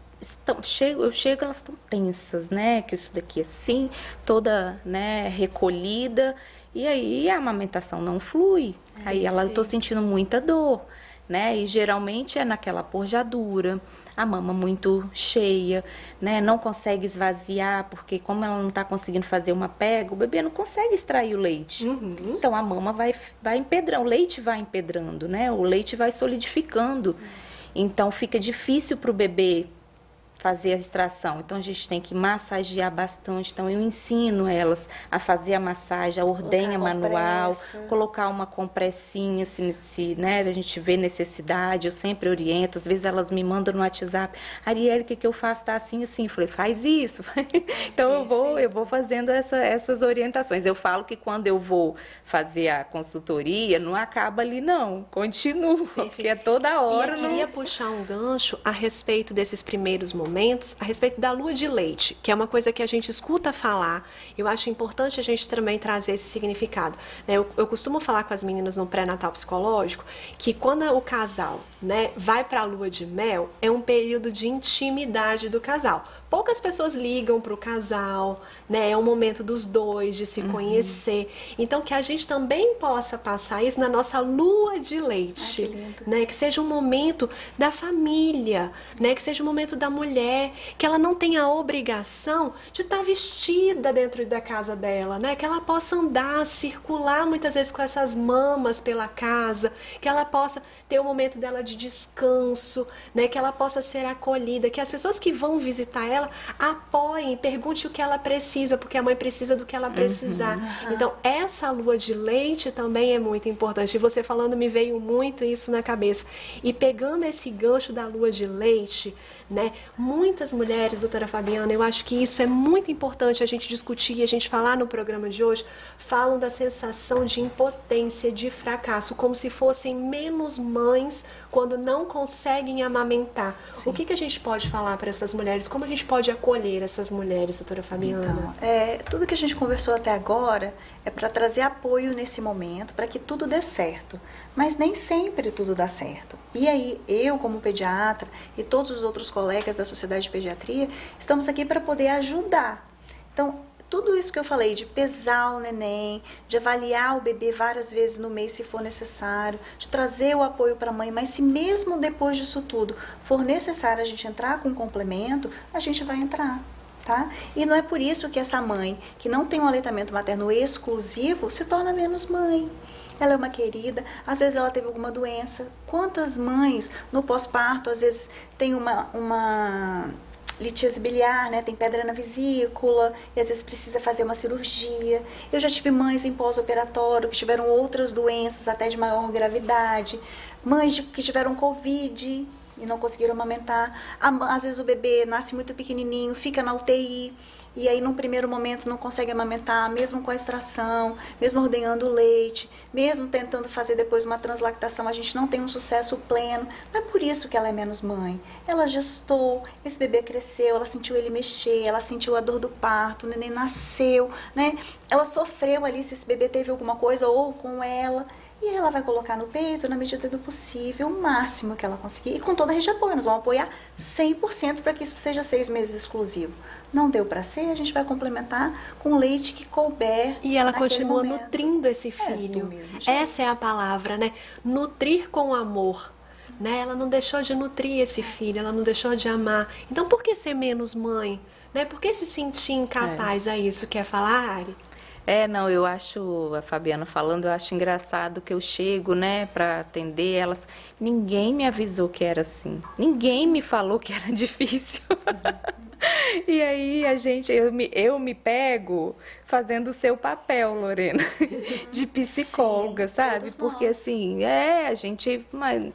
eu chego, elas estão tensas, né? Que isso daqui assim, toda, né, recolhida. E aí a amamentação não flui. Aí eu tô sentindo muita dor, né? E geralmente é naquela porjadura, a mama muito cheia, né? Não consegue esvaziar, porque como ela não está conseguindo fazer uma pega, o bebê não consegue extrair o leite. Então a mama vai empedrando, o leite vai empedrando, né? O leite vai solidificando. Então fica difícil para o bebê fazer a extração. Então a gente tem que massagear bastante. Então eu ensino elas a fazer a massagem, a ordenha manual, colocar uma compressinha, se né, a gente vê necessidade, eu sempre oriento. Às vezes elas me mandam no WhatsApp: Arielle, o que eu faço? Tá assim, assim. Eu falei: faz isso. Então eu vou fazendo essas orientações. Eu falo que quando eu vou fazer a consultoria, não acaba ali não, continuo, porque é toda hora. E eu queria puxar um gancho a respeito desses primeiros momentos, a respeito da lua de leite, que é uma coisa que a gente escuta falar. Eu acho importante a gente também trazer esse significado. Eu costumo falar com as meninas no pré-natal psicológico que quando o casal, né, vai para a lua de mel, é um período de intimidade do casal. Poucas pessoas ligam para o casal, né? É um momento dos dois, de se conhecer. Então, que a gente também possa passar isso na nossa lua de leite, né? Que seja um momento da família, né? Que seja um momento da mulher, que ela não tenha a obrigação de estar vestida dentro da casa dela, né? Que ela possa andar, circular muitas vezes com essas mamas pela casa, que ela possa ter um momento dela de descanso, né? Que ela possa ser acolhida, que as pessoas que vão visitar ela apoiem, pergunte o que ela precisa, porque a mãe precisa do que ela precisar. Então, essa lua de leite também é muito importante. E você falando, me veio muito isso na cabeça. E pegando esse gancho da lua de leite, né? Muitas mulheres, doutora Fabiana, eu acho que isso é muito importante a gente discutir e a gente falar no programa de hoje, falam da sensação de impotência, de fracasso, como se fossem menos mães quando não conseguem amamentar. Sim. O que a gente pode falar para essas mulheres? Como a gente pode acolher essas mulheres, doutora Fabiana? Então, tudo que a gente conversou até agora é para trazer apoio nesse momento, para que tudo dê certo. Mas nem sempre tudo dá certo. E aí, eu como pediatra e todos os outros colegas da Sociedade de Pediatria, estamos aqui para poder ajudar. Então, tudo isso que eu falei, de pesar o neném, de avaliar o bebê várias vezes no mês se for necessário, de trazer o apoio para a mãe, mas se mesmo depois disso tudo for necessário a gente entrar com um complemento, a gente vai entrar. Tá? E não é por isso que essa mãe que não tem um aleitamento materno exclusivo se torna menos mãe. Ela é uma querida, às vezes ela teve alguma doença. Quantas mães no pós-parto, às vezes tem uma litíase biliar, né? Tem pedra na vesícula e às vezes precisa fazer uma cirurgia. Eu já tive mães em pós-operatório que tiveram outras doenças até de maior gravidade, mães que tiveram Covid e não conseguiram amamentar. Às vezes o bebê nasce muito pequenininho, fica na UTI e aí num primeiro momento não consegue amamentar, mesmo com a extração, mesmo ordenhando o leite, mesmo tentando fazer depois uma translactação, a gente não tem um sucesso pleno. Não é por isso que ela é menos mãe. Ela gestou, esse bebê cresceu, ela sentiu ele mexer, ela sentiu a dor do parto, o neném nasceu, né? Ela sofreu ali se esse bebê teve alguma coisa ou com ela. E ela vai colocar no peito, na medida do possível, o máximo que ela conseguir. E com toda a rede de apoio, nós vamos apoiar 100% para que isso seja 6 meses exclusivo. Não deu para ser, a gente vai complementar com leite que couber. E ela continua nutrindo esse filho. Essa é a palavra, né? Nutrir com amor. Né? Ela não deixou de nutrir esse filho, ela não deixou de amar. Então, por que ser menos mãe? Né? Por que se sentir incapaz a isso? Quer falar, Ari? Não, eu acho, a Fabiana falando, eu acho engraçado que eu chego, né, para atender elas. Ninguém me avisou que era assim. Ninguém me falou que era difícil. E aí eu me pego fazendo o seu papel, Lorena, de psicóloga, sim, sabe? Porque assim, a gente,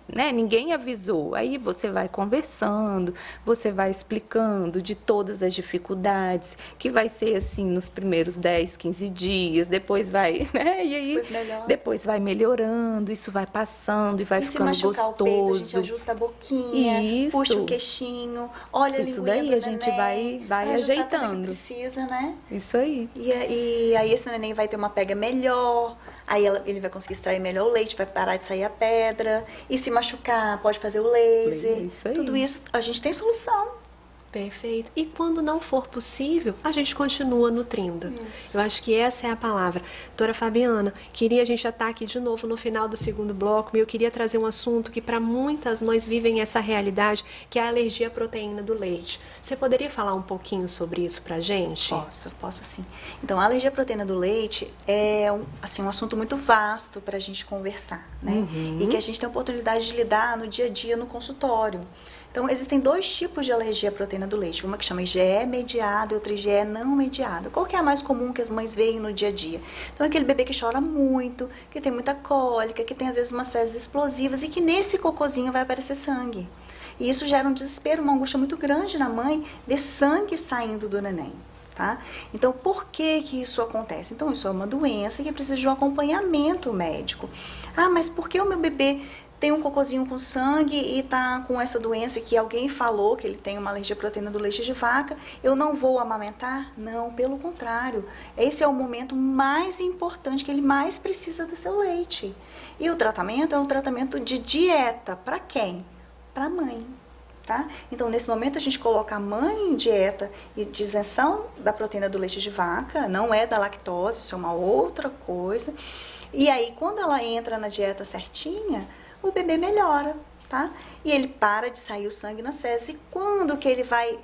né, ninguém avisou. Aí você vai conversando, você vai explicando de todas as dificuldades, que vai ser assim nos primeiros 10, 15 dias, depois vai, né? E aí depois vai melhorando, isso vai passando e vai ficando gostoso. Se machucar o peito, a gente ajusta a boquinha, puxa o queixinho, olha a linguinha do neném. Isso daí a gente vai ajeitando. Que precisa, né? Isso aí. E aí esse neném vai ter uma pega melhor, aí ele vai conseguir extrair melhor o leite, vai parar de sair a pedra. E se machucar, pode fazer o laser. Isso aí. Tudo isso, a gente tem solução. Perfeito. E quando não for possível, a gente continua nutrindo. Isso. Eu acho que essa é a palavra. Doutora Fabiana, a gente já está aqui de novo no final do segundo bloco, e eu queria trazer um assunto que para muitas mães vivem essa realidade, que é a alergia à proteína do leite. Você poderia falar um pouquinho sobre isso para a gente? Posso sim. Então, a alergia à proteína do leite é um assunto muito vasto para a gente conversar, né? E que a gente tem a oportunidade de lidar no dia a dia no consultório. Então, existem dois tipos de alergia à proteína do leite. Uma que chama IgE mediada e outra IgE não mediada. Qual que é a mais comum que as mães veem no dia a dia? Então, é aquele bebê que chora muito, que tem muita cólica, que tem às vezes umas fezes explosivas e que nesse cocôzinho vai aparecer sangue. E isso gera um desespero, uma angústia muito grande na mãe ver sangue saindo do neném. Tá? Então, por que isso acontece? Então, isso é uma doença que precisa de um acompanhamento médico. Ah, mas por que o meu bebê tem um cocôzinho com sangue e tá com essa doença que alguém falou que ele tem uma alergia à proteína do leite de vaca, eu não vou amamentar? Não, pelo contrário. Esse é o momento mais importante, que ele mais precisa do seu leite. E o tratamento é um tratamento de dieta. Para quem? Para a mãe. Tá? Então, nesse momento, a gente coloca a mãe em dieta e de isenção da proteína do leite de vaca, não é da lactose, isso é uma outra coisa. E aí, quando ela entra na dieta certinha, o bebê melhora, tá? E ele para de sair o sangue nas fezes. E quando que ele vai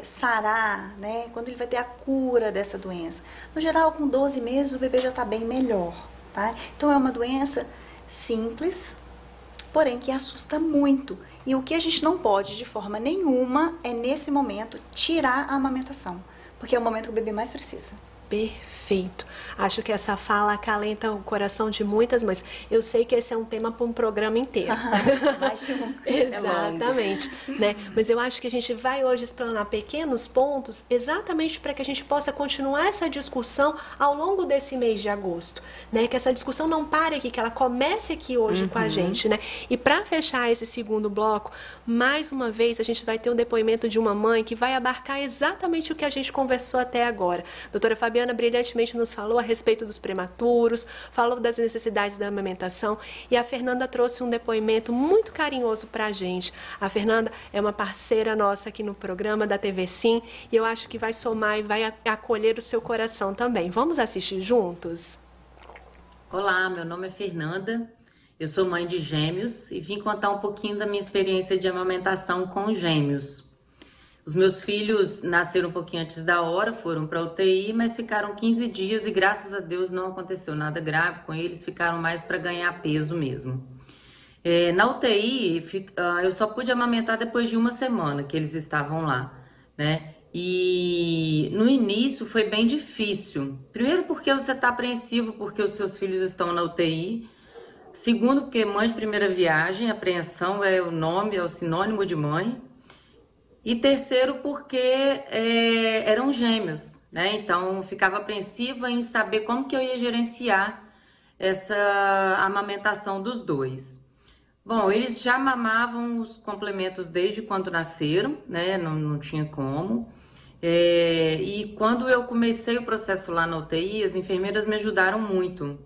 sarar, né? Quando ele vai ter a cura dessa doença? No geral, com 12 meses, o bebê já está bem melhor, tá? Então, é uma doença simples, porém que assusta muito. E o que a gente não pode, de forma nenhuma, é nesse momento tirar a amamentação, porque é o momento que o bebê mais precisa. Perfeito. Acho que essa fala acalenta o coração de muitas mães. Eu sei que esse é um tema para um programa inteiro. Mais de um. Exatamente. Né? Mas eu acho que a gente vai hoje explanar pequenos pontos exatamente para que a gente possa continuar essa discussão ao longo desse mês de agosto. Né? Que essa discussão não pare aqui, que ela comece aqui hoje com a gente. Né? E para fechar esse segundo bloco, mais uma vez a gente vai ter um depoimento de uma mãe que vai abarcar exatamente o que a gente conversou até agora. Doutora Fabiana brilhantemente nos falou a respeito dos prematuros, falou das necessidades da amamentação, e a Fernanda trouxe um depoimento muito carinhoso para a gente. A Fernanda é uma parceira nossa aqui no programa da TV Sim, e eu acho que vai somar e vai acolher o seu coração também. Vamos assistir juntos? Olá, meu nome é Fernanda, eu sou mãe de gêmeos e vim contar um pouquinho da minha experiência de amamentação com gêmeos. Os meus filhos nasceram um pouquinho antes da hora, foram para a UTI, mas ficaram 15 dias e graças a Deus não aconteceu nada grave com eles, ficaram mais para ganhar peso mesmo. Na UTI, eu só pude amamentar depois de uma semana que eles estavam lá, né? E no início foi bem difícil. Primeiro porque você está apreensivo porque os seus filhos estão na UTI. Segundo porque mãe de primeira viagem, apreensão é o nome, é o sinônimo de mãe. E terceiro, porque eram gêmeos, né? Então, ficava apreensiva em saber como que eu ia gerenciar essa amamentação dos dois. Bom, eles já mamavam os complementos desde quando nasceram, né? Não tinha como. E quando eu comecei o processo lá na UTI, as enfermeiras me ajudaram muito.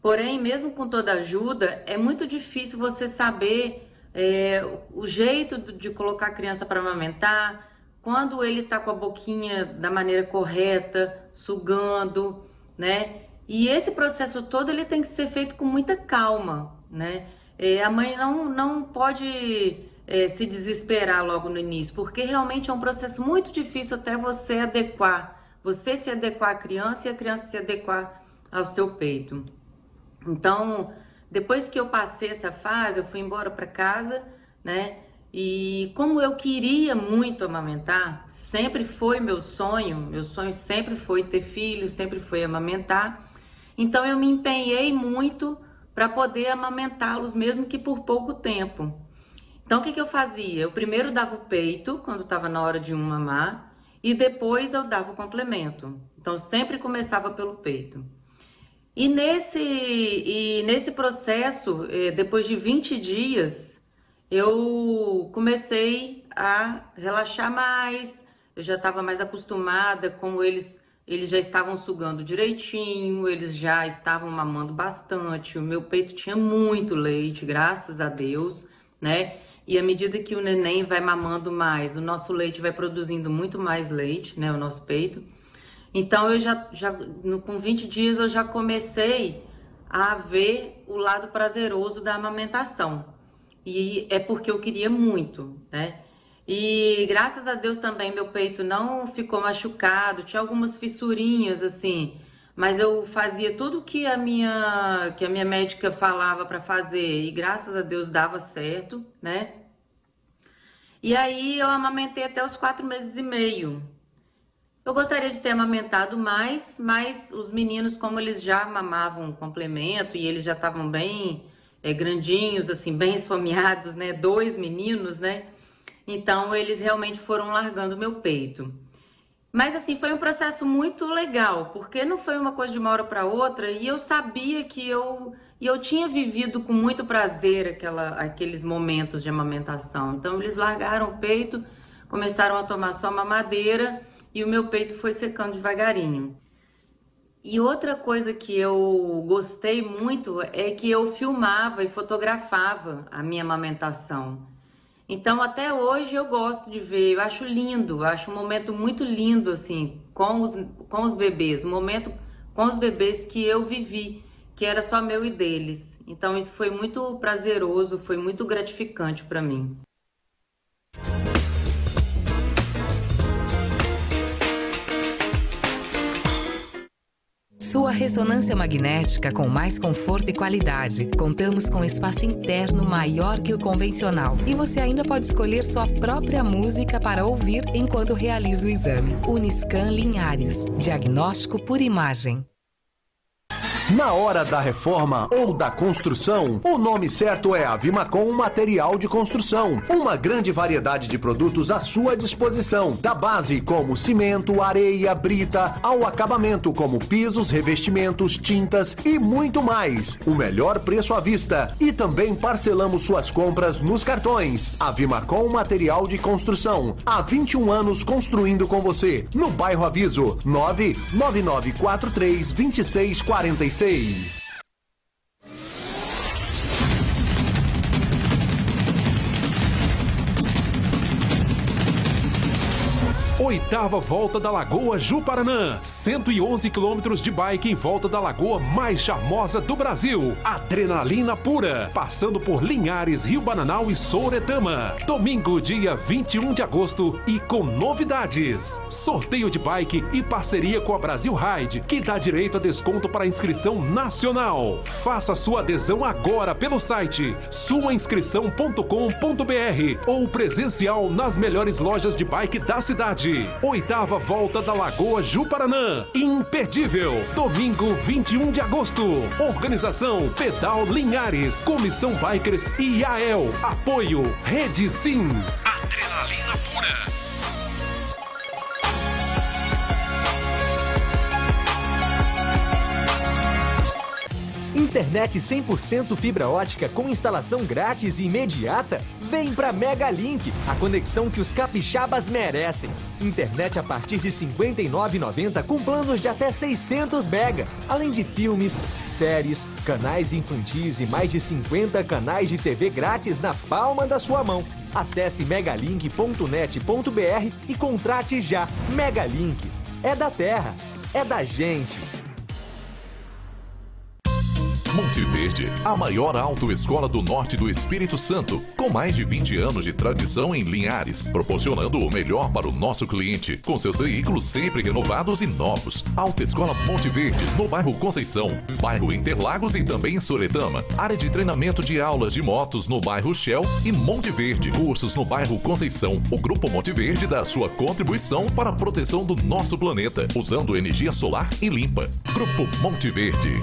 Porém, mesmo com toda a ajuda, é muito difícil você saber o jeito de colocar a criança para amamentar, quando ele está com a boquinha da maneira correta, sugando, né? E esse processo todo ele tem que ser feito com muita calma, né? A mãe não pode se desesperar logo no início, porque realmente é um processo muito difícil até você se adequar à criança e a criança se adequar ao seu peito. Então, depois que eu passei essa fase, eu fui embora para casa, né? E como eu queria muito amamentar, sempre foi meu sonho sempre foi ter filhos, sempre foi amamentar. Então eu me empenhei muito para poder amamentá-los, mesmo que por pouco tempo. Então o que eu fazia? Eu primeiro dava o peito, quando estava na hora de um mamar, e depois eu dava o complemento. Então sempre começava pelo peito. E nesse processo, depois de 20 dias, eu comecei a relaxar mais, eu já estava mais acostumada, como eles já estavam sugando direitinho, eles já estavam mamando bastante, o meu peito tinha muito leite, graças a Deus, né? E à medida que o neném vai mamando mais, o nosso leite vai produzindo muito mais leite, né, o nosso peito. Então com 20 dias eu já comecei a ver o lado prazeroso da amamentação. E é porque eu queria muito, né? E graças a Deus também meu peito não ficou machucado, tinha algumas fissurinhas assim, mas eu fazia tudo que a minha médica falava para fazer e graças a Deus dava certo, né? E aí eu amamentei até os 4 meses e meio. Eu gostaria de ter amamentado mais, mas os meninos, como eles já mamavam complemento e eles já estavam bem grandinhos, assim, bem esfomeados, né? 2 meninos, né? Então eles realmente foram largando o meu peito. Mas assim, foi um processo muito legal, porque não foi uma coisa de uma hora para outra e eu sabia que eu tinha vivido com muito prazer aqueles momentos de amamentação. Então eles largaram o peito, começaram a tomar só mamadeira e o meu peito foi secando devagarinho. E outra coisa que eu gostei muito é que eu filmava e fotografava a minha amamentação. Então, até hoje eu gosto de ver, eu acho lindo, eu acho um momento muito lindo, assim, com os bebês, um momento com os bebês que eu vivi, que era só meu e deles. Então, isso foi muito prazeroso, foi muito gratificante para mim. Sua ressonância magnética com mais conforto e qualidade. Contamos com espaço interno maior que o convencional. E você ainda pode escolher sua própria música para ouvir enquanto realiza o exame. Uniscan Linhares. Diagnóstico por imagem. Na hora da reforma ou da construção, o nome certo é a Vimacom Material de Construção. Uma grande variedade de produtos à sua disposição. Da base como cimento, areia, brita, ao acabamento como pisos, revestimentos, tintas e muito mais. O melhor preço à vista. E também parcelamos suas compras nos cartões. A Vimacom Material de Construção. Há 21 anos construindo com você. No bairro Aviso, 999432646. Oitava volta da Lagoa Ju-Paraná. 111 quilômetros de bike em volta da lagoa mais charmosa do Brasil. Adrenalina pura. Passando por Linhares, Rio Bananal e Sooretama. Domingo, dia 21 de agosto e com novidades. Sorteio de bike e parceria com a Brasil Ride, que dá direito a desconto para inscrição nacional. Faça sua adesão agora pelo site suainscrição.com.br ou presencial nas melhores lojas de bike da cidade. Oitava volta da Lagoa Ju-Paraná. Imperdível. Domingo, 21 de agosto. Organização Pedal Linhares. Comissão Bikers e AEL. Apoio Rede Sim. Adrenalina pura. Internet 100% fibra ótica com instalação grátis e imediata? Vem pra Megalink, a conexão que os capixabas merecem. Internet a partir de R$ 59,90 com planos de até 600 MB. Além de filmes, séries, canais infantis e mais de 50 canais de TV grátis na palma da sua mão. Acesse megalink.net.br e contrate já. Megalink. É da terra. É da gente. Monte Verde, a maior autoescola do norte do Espírito Santo, com mais de 20 anos de tradição em Linhares, proporcionando o melhor para o nosso cliente, com seus veículos sempre renovados e novos. Autoescola Monte Verde, no bairro Conceição, bairro Interlagos e também em Sooretama. Área de treinamento de aulas de motos no bairro Shell e Monte Verde. Cursos no bairro Conceição. O Grupo Monte Verde dá sua contribuição para a proteção do nosso planeta, usando energia solar e limpa. Grupo Monte Verde.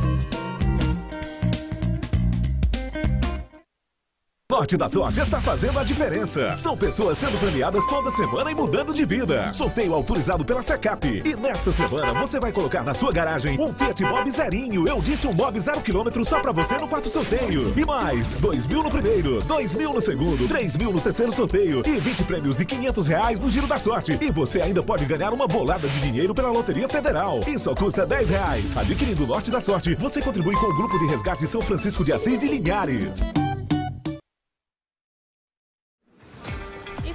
Norte da Sorte está fazendo a diferença. São pessoas sendo premiadas toda semana e mudando de vida. Sorteio autorizado pela Secap. E nesta semana você vai colocar na sua garagem um Fiat Mobi zerinho. Eu disse um Mobi 0 km só pra você no quarto sorteio. E mais, 2.000 no primeiro, 2.000 no segundo, 3.000 no terceiro sorteio e 20 prêmios de R$500 no Giro da Sorte. E você ainda pode ganhar uma bolada de dinheiro pela Loteria Federal. E só custa R$10. Adquirindo o Norte da Sorte, você contribui com o Grupo de Resgate São Francisco de Assis de Linhares.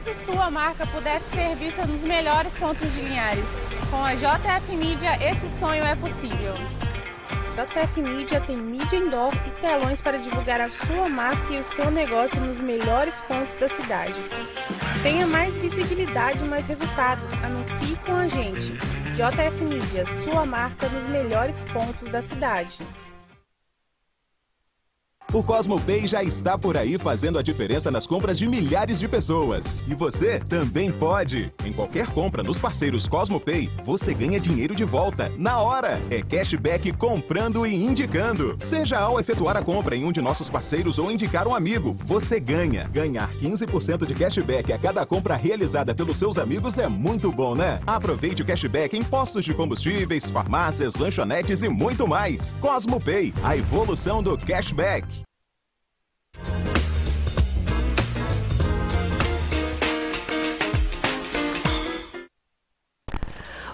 se sua marca pudesse ser vista nos melhores pontos de Linhares? Com a JF Mídia, esse sonho é possível. JF Mídia tem mídia indoor e telões para divulgar a sua marca e o seu negócio nos melhores pontos da cidade. Tenha mais visibilidade e mais resultados. Anuncie com a gente. JF Mídia, sua marca nos melhores pontos da cidade. O CosmoPay já está por aí fazendo a diferença nas compras de milhares de pessoas. E você também pode. Em qualquer compra nos parceiros CosmoPay, você ganha dinheiro de volta, na hora. É cashback comprando e indicando. Seja ao efetuar a compra em um de nossos parceiros ou indicar um amigo, você ganha. Ganhar 15% de cashback a cada compra realizada pelos seus amigos é muito bom, né? Aproveite o cashback em postos de combustíveis, farmácias, lanchonetes e muito mais. CosmoPay, a evolução do cashback.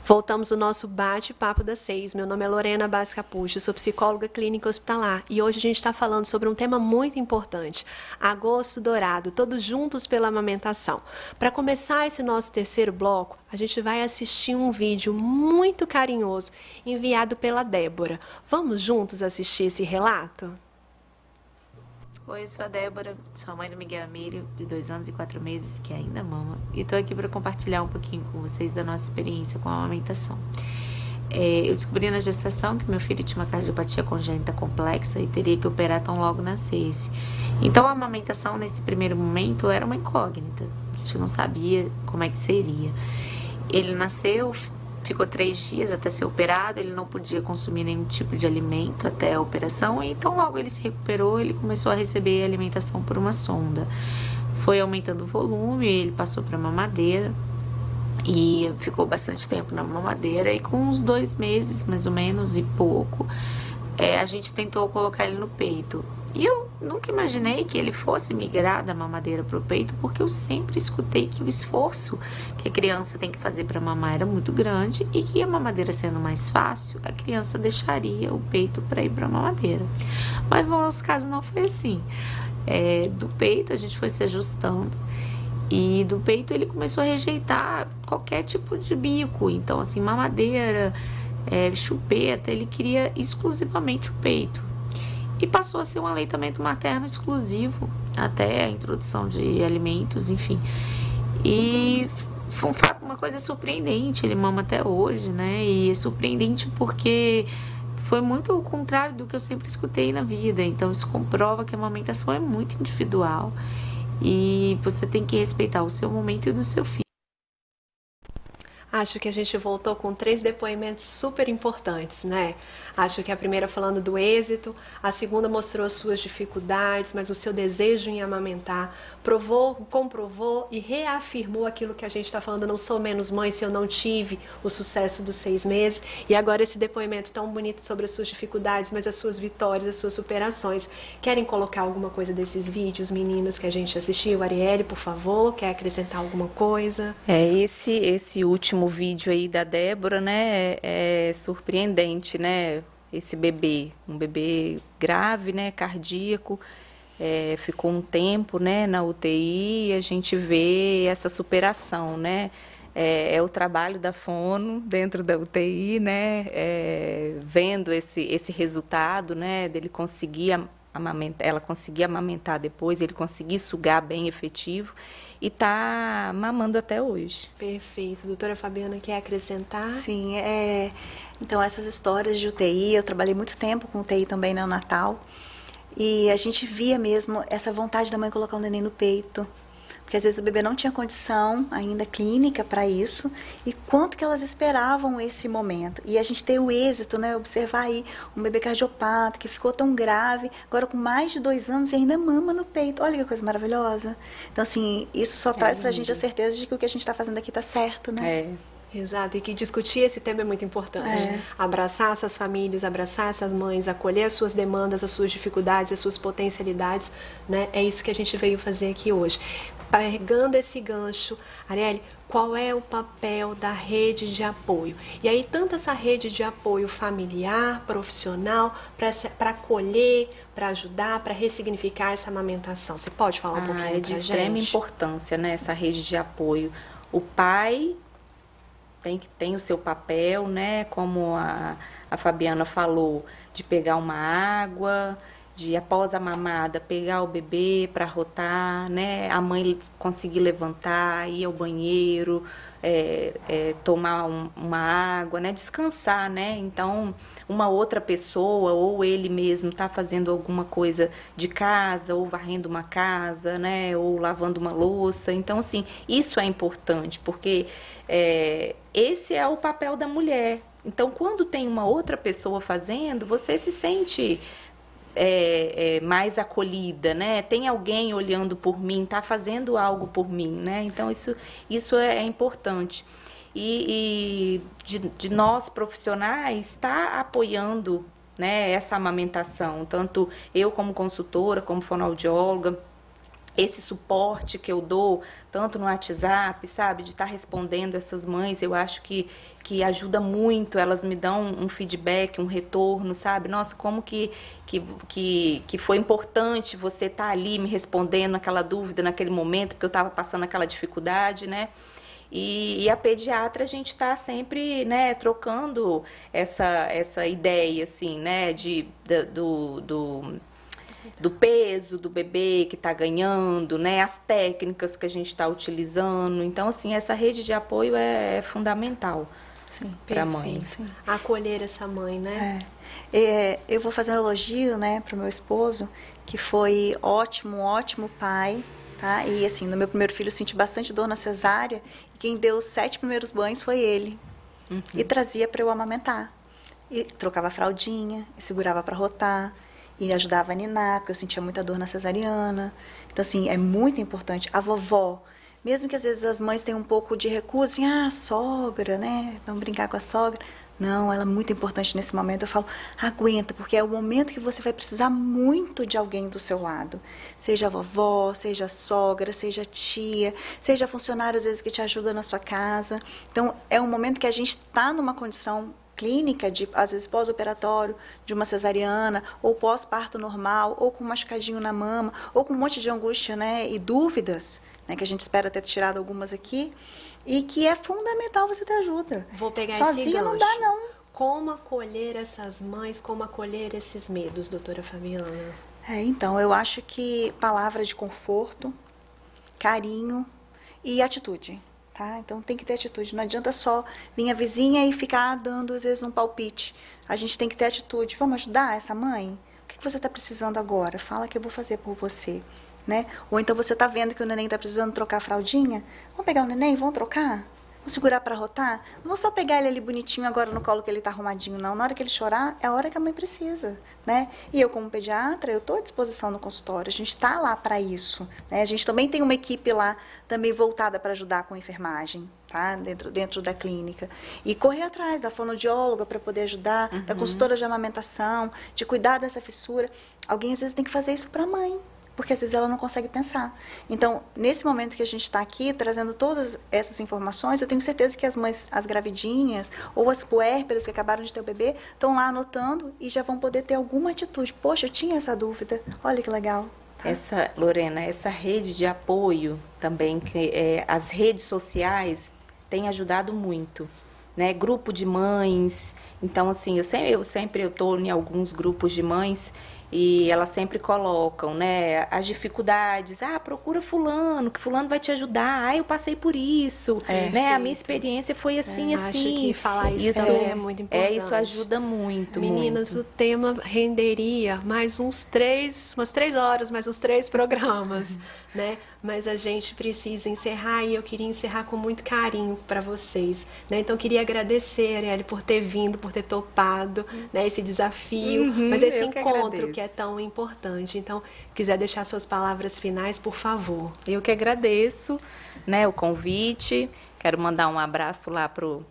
Voltamos ao nosso bate-papo das 6. Meu nome é Lorena Bassi Capucho, sou psicóloga clínica hospitalar e hoje a gente está falando sobre um tema muito importante, agosto dourado, todos juntos pela amamentação. Para começar esse nosso terceiro bloco, a gente vai assistir um vídeo muito carinhoso enviado pela Débora. Vamos juntos assistir esse relato? Oi, eu sou a Débora, sou a mãe do Miguel Emílio, de 2 anos e 4 meses, que ainda mama. E estou aqui para compartilhar um pouquinho com vocês da nossa experiência com a amamentação. Eu descobri na gestação que meu filho tinha uma cardiopatia congênita complexa e teria que operar tão logo nascesse. Então a amamentação nesse primeiro momento era uma incógnita. A gente não sabia como é que seria. Ele nasceu, ficou 3 dias até ser operado, ele não podia consumir nenhum tipo de alimento até a operação, e então logo ele se recuperou, ele começou a receber alimentação por uma sonda. Foi aumentando o volume, ele passou para mamadeira e ficou bastante tempo na mamadeira, e com uns 2 meses, mais ou menos, e pouco, a gente tentou colocar ele no peito. E eu nunca imaginei que ele fosse migrar da mamadeira para o peito, porque eu sempre escutei que o esforço que a criança tem que fazer para mamar era muito grande e que a mamadeira sendo mais fácil, a criança deixaria o peito para ir para a mamadeira. Mas no nosso caso não foi assim. Do peito a gente foi se ajustando e do peito ele começou a rejeitar qualquer tipo de bico. Então, assim, mamadeira, chupeta, ele queria exclusivamente o peito. E passou a ser um aleitamento materno exclusivo, até a introdução de alimentos, enfim. E foi uma coisa surpreendente, ele mama até hoje, né? E é surpreendente porque foi muito o contrário do que eu sempre escutei na vida. Então isso comprova que a amamentação é muito individual e você tem que respeitar o seu momento e o do seu filho. Acho que a gente voltou com 3 depoimentos super importantes, né? Acho que a primeira falando do êxito, a segunda mostrou as suas dificuldades, mas o seu desejo em amamentar, comprovou e reafirmou aquilo que a gente está falando, não sou menos mãe se eu não tive o sucesso dos 6 meses. E agora esse depoimento tão bonito sobre as suas dificuldades, mas as suas vitórias, as suas superações. Querem colocar alguma coisa desses vídeos, meninas, que a gente assistiu? Arielle, por favor, quer acrescentar alguma coisa? Esse último vídeo aí da Débora, né, é surpreendente, né? Esse bebê, um bebê grave, né, cardíaco, ficou um tempo, né, na UTI, e a gente vê essa superação, né? É o trabalho da fono dentro da UTI, né? Vendo esse resultado, né, dele conseguir amamentar, ela conseguir amamentar depois, ele conseguir sugar bem efetivo. E tá mamando até hoje. Perfeito. Doutora Fabiana, quer acrescentar? Sim, então essas histórias de UTI, eu trabalhei muito tempo com UTI também no Natal, e a gente via mesmo essa vontade da mãe colocar o neném no peito, porque às vezes o bebê não tinha condição ainda clínica para isso, e quanto que elas esperavam esse momento. E a gente tem o êxito, né, observar aí um bebê cardiopata que ficou tão grave, agora com mais de 2 anos e ainda mama no peito. Olha que coisa maravilhosa. Então, assim, isso só traz pra gente a certeza de que o que a gente está fazendo aqui tá certo, né? Exato, e que discutir esse tema é muito importante. Abraçar essas famílias, abraçar essas mães, acolher as suas demandas, as suas dificuldades, as suas potencialidades, né? É isso que a gente veio fazer aqui hoje. pegando esse gancho, Arielle, qual é o papel da rede de apoio? E aí, tanto essa rede de apoio familiar, profissional, para acolher, para ajudar, para ressignificar essa amamentação. Você pode falar um pouquinho pra gente? É de extrema importância, né, essa rede de apoio. O pai tem o seu papel, né, como a Fabiana falou, de pegar uma água, de após a mamada pegar o bebê para rotar, né? A mãe conseguir levantar, ir ao banheiro, tomar uma água, né? Descansar, né? Então, uma outra pessoa ou ele mesmo está fazendo alguma coisa de casa, ou varrendo uma casa, né? Ou lavando uma louça. Então, assim, isso é importante, porque esse é o papel da mulher. Então, quando tem uma outra pessoa fazendo, você se sente mais acolhida, né? Tem alguém olhando por mim, está fazendo algo por mim, né? Então, isso é importante. E de nós, profissionais, está apoiando, né, essa amamentação. Tanto eu como consultora, como fonoaudióloga, esse suporte que eu dou, tanto no WhatsApp, sabe, de estar respondendo essas mães, eu acho que ajuda muito, elas me dão um feedback, um retorno, sabe, nossa, como que foi importante você estar ali me respondendo aquela dúvida naquele momento, porque eu estava passando aquela dificuldade, né, e a pediatra, a gente está sempre, né, trocando essa ideia, assim, né, do peso do bebê que está ganhando, né? As técnicas que a gente está utilizando. Então, assim, essa rede de apoio é fundamental para a mãe. Acolher essa mãe, né? Eu vou fazer um elogio, né, para o meu esposo, que foi um ótimo pai, tá? E, assim, no meu primeiro filho eu senti bastante dor na cesárea, e quem deu os 7 primeiros banhos foi ele. E trazia para eu amamentar. E trocava a fraldinha, e segurava para rotar, e ajudava a ninar, porque eu sentia muita dor na cesariana. Então, assim, é muito importante. A vovó, mesmo que às vezes as mães tenham um pouco de recuso, assim, sogra, né? Vamos brincar com a sogra. Não, ela é muito importante nesse momento. Eu falo, aguenta, porque é o momento que você vai precisar muito de alguém do seu lado. Seja a vovó, seja a sogra, seja a tia, seja funcionário, às vezes, que te ajuda na sua casa. Então, é um momento que a gente está numa condição clínica, às vezes pós-operatório, de uma cesariana, ou pós-parto normal, ou com um machucadinho na mama, ou com um monte de angústia, né, e dúvidas, né, que a gente espera ter tirado algumas aqui, e que é fundamental você ter ajuda. Vou pegar sozinha esse gancho. Não dá, não. Como acolher essas mães, como acolher esses medos, doutora Fabiana? Então, eu acho que palavras de conforto, carinho e atitude. Tá? Então, tem que ter atitude. Não adianta só vir a vizinha e ficar dando, às vezes, um palpite. A gente tem que ter atitude. Vamos ajudar essa mãe? O que você está precisando agora? Fala que eu vou fazer por você. Né? Ou então você está vendo que o neném está precisando trocar a fraldinha? Vamos pegar o neném? Vamos trocar? Vamos segurar para rotar? Não vou só pegar ele ali bonitinho agora no colo que ele está arrumadinho, não. Na hora que ele chorar, é a hora que a mãe precisa, né? E eu, como pediatra, eu estou à disposição no consultório. A gente está lá para isso, né? A gente também tem uma equipe lá, também voltada para ajudar com a enfermagem, tá? Dentro da clínica. E correr atrás da fonoaudióloga para poder ajudar, da consultora de amamentação, de cuidar dessa fissura. Alguém, às vezes, tem que fazer isso para a mãe, porque às vezes ela não consegue pensar. Então, nesse momento que a gente está aqui, trazendo todas essas informações, eu tenho certeza que as mães, as gravidinhas, ou as puérperas que acabaram de ter o bebê, estão lá anotando e já vão poder ter alguma atitude. Poxa, eu tinha essa dúvida, olha que legal. Tá? Lorena, essa rede de apoio também, que as redes sociais têm ajudado muito, né? Grupo de mães, então assim, eu sempre estou em alguns grupos de mães, e elas sempre colocam, né, as dificuldades. Procura fulano, que fulano vai te ajudar. Eu passei por isso, né? A minha experiência foi assim, assim. Acho que falar isso é muito importante. Isso ajuda muito. Meninas, muito. O tema renderia mais umas 3 horas, mais uns 3 programas, né? Mas a gente precisa encerrar, e eu queria encerrar com muito carinho para vocês, né? Então, queria agradecer, Arielle, por ter vindo, por ter topado, né, esse desafio, mas esse encontro que é tão importante. Então, quiser deixar suas palavras finais, por favor. Eu que agradeço, né, o convite. Quero mandar um abraço lá pro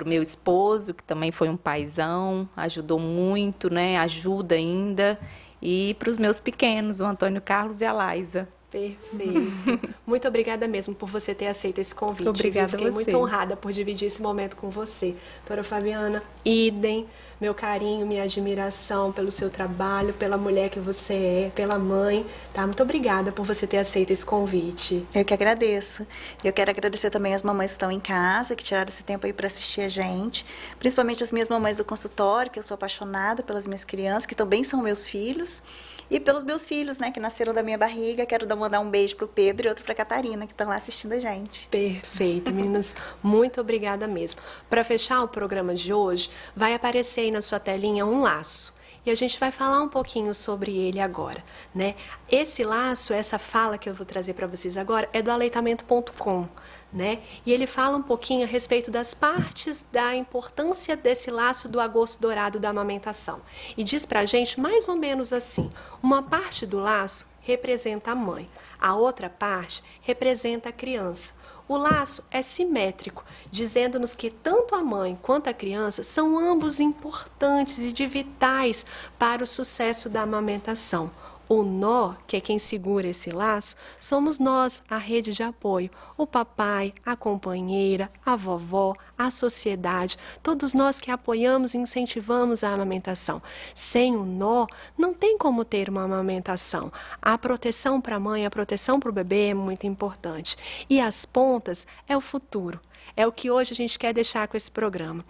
meu esposo, que também foi um paizão, ajudou muito, né, ajuda ainda. E para os meus pequenos, o Antônio Carlos e a Laísa. Perfeito. Muito obrigada mesmo por você ter aceito esse convite. Obrigada Eu fiquei a você. muito honrada por dividir esse momento com você. Doutora Fabiana, idem, meu carinho, minha admiração pelo seu trabalho, pela mulher que você é, pela mãe, tá? Muito obrigada por você ter aceito esse convite. Eu que agradeço. Eu quero agradecer também as mamães que estão em casa, que tiraram esse tempo aí para assistir a gente, principalmente as minhas mamães do consultório, que eu sou apaixonada pelas minhas crianças, que também são meus filhos, e pelos meus filhos, né, que nasceram da minha barriga. Quero mandar um beijo pro Pedro e outro pra Catarina, que estão lá assistindo a gente. Perfeito, meninas, muito obrigada mesmo. Para fechar o programa de hoje, vai aparecer aí na sua telinha um laço. E a gente vai falar um pouquinho sobre ele agora, né? Esse laço, essa fala que eu vou trazer para vocês agora é do aleitamento.com, né? E ele fala um pouquinho a respeito das partes da importância desse laço do agosto dourado da amamentação. E diz pra gente mais ou menos assim: uma parte do laço representa a mãe, a outra parte representa a criança. O laço é simétrico, dizendo-nos que tanto a mãe quanto a criança são ambos importantes e de vitais para o sucesso da amamentação. O nó, que é quem segura esse laço, somos nós, a rede de apoio, o papai, a companheira, a vovó, a sociedade, todos nós que apoiamos e incentivamos a amamentação. Sem o nó, não tem como ter uma amamentação. A proteção para a mãe, a proteção para o bebê é muito importante. E as pontas é o futuro. É o que hoje a gente quer deixar com esse programa.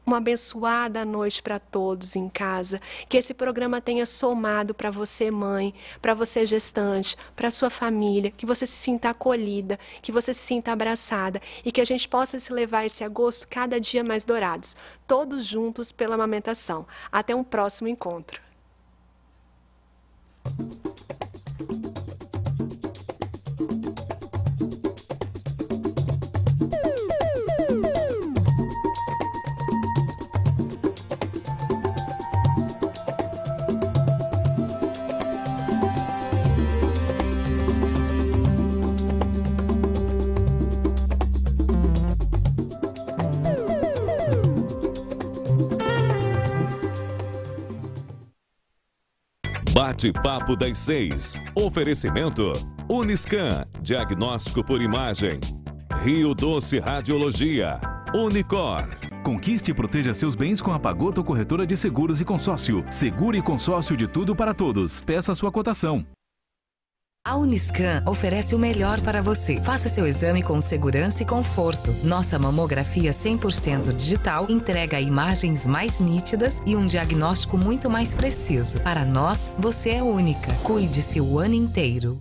Uma abençoada noite para todos em casa. Que esse programa tenha somado para você, mãe, para você, gestante, para sua família, que você se sinta acolhida, que você se sinta abraçada e que a gente possa se levar esse agosto cada dia mais dourados, todos juntos pela amamentação. Até um próximo encontro. Bate-papo das 6. Oferecimento Uniscan, diagnóstico por imagem. Rio Doce Radiologia. Unicor. Conquiste e proteja seus bens com a Pagoto Corretora de Seguros e Consórcio. Seguro e consórcio de tudo para todos. Peça sua cotação. A Uniscan oferece o melhor para você. Faça seu exame com segurança e conforto. Nossa mamografia 100% digital entrega imagens mais nítidas e um diagnóstico muito mais preciso. Para nós, você é única. Cuide-se o ano inteiro.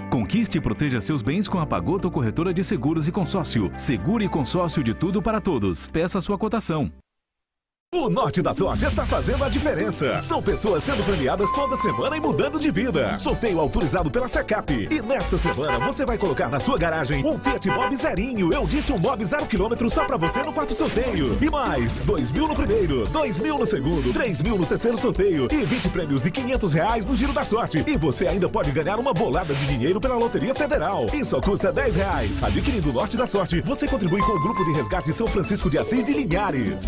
Conquiste e proteja seus bens com a Pagoto Corretora de Seguros e Consórcio. Seguro e consórcio de tudo para todos. Peça sua cotação. O Norte da Sorte está fazendo a diferença. São pessoas sendo premiadas toda semana e mudando de vida. Sorteio autorizado pela Secap. E nesta semana você vai colocar na sua garagem um Fiat Mobi zerinho. Eu disse um Mobi 0 km só pra você no quarto sorteio. E mais, 2.000 no primeiro, 2.000 no segundo, 3.000 no terceiro sorteio e 20 prêmios de R$500 no Giro da Sorte. E você ainda pode ganhar uma bolada de dinheiro pela Loteria Federal. E só custa R$10. Adquirindo o Norte da Sorte, você contribui com o Grupo de Resgate São Francisco de Assis de Linhares.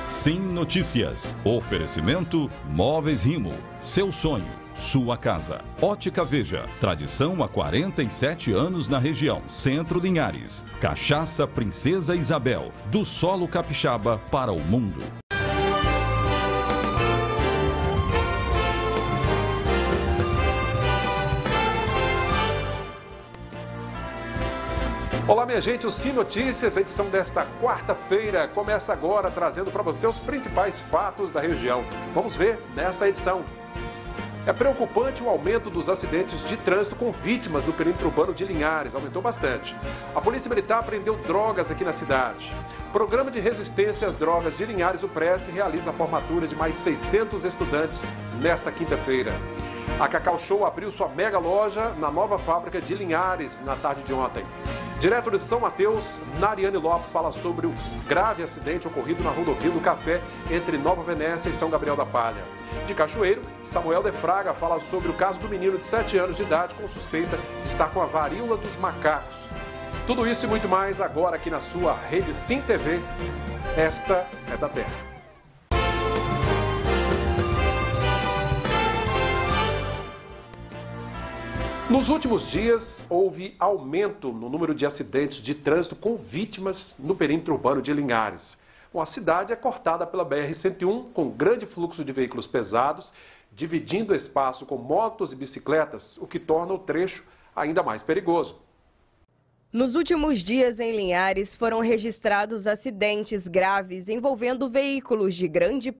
Sim Notícias. Oferecimento Móveis Rimo. Seu sonho, sua casa. Ótica Veja. Tradição há 47 anos na região. Centro Linhares. Cachaça Princesa Isabel. Do solo capixaba para o mundo. Olá, minha gente, o Sim Notícias, a edição desta quarta-feira começa agora trazendo para você os principais fatos da região. Vamos ver nesta edição. É preocupante o aumento dos acidentes de trânsito com vítimas no perímetro urbano de Linhares, aumentou bastante. A Polícia Militar apreendeu drogas aqui na cidade. Programa de resistência às drogas de Linhares, o PRES, realiza a formatura de mais 600 estudantes nesta quinta-feira. A Cacau Show abriu sua mega loja na nova fábrica de Linhares na tarde de ontem. Direto de São Mateus, Nariane Lopes fala sobre o grave acidente ocorrido na rodovia do Café entre Nova Venécia e São Gabriel da Palha. De Cachoeiro, Samuel de Fraga fala sobre o caso do menino de 7 anos de idade com suspeita de estar com a varíola dos macacos. Tudo isso e muito mais agora aqui na sua Rede Sim TV. Esta é da Terra. Nos últimos dias, houve aumento no número de acidentes de trânsito com vítimas no perímetro urbano de Linhares. A cidade é cortada pela BR-101, com grande fluxo de veículos pesados, dividindo o espaço com motos e bicicletas, o que torna o trecho ainda mais perigoso. Nos últimos dias, em Linhares, foram registrados acidentes graves envolvendo veículos de grande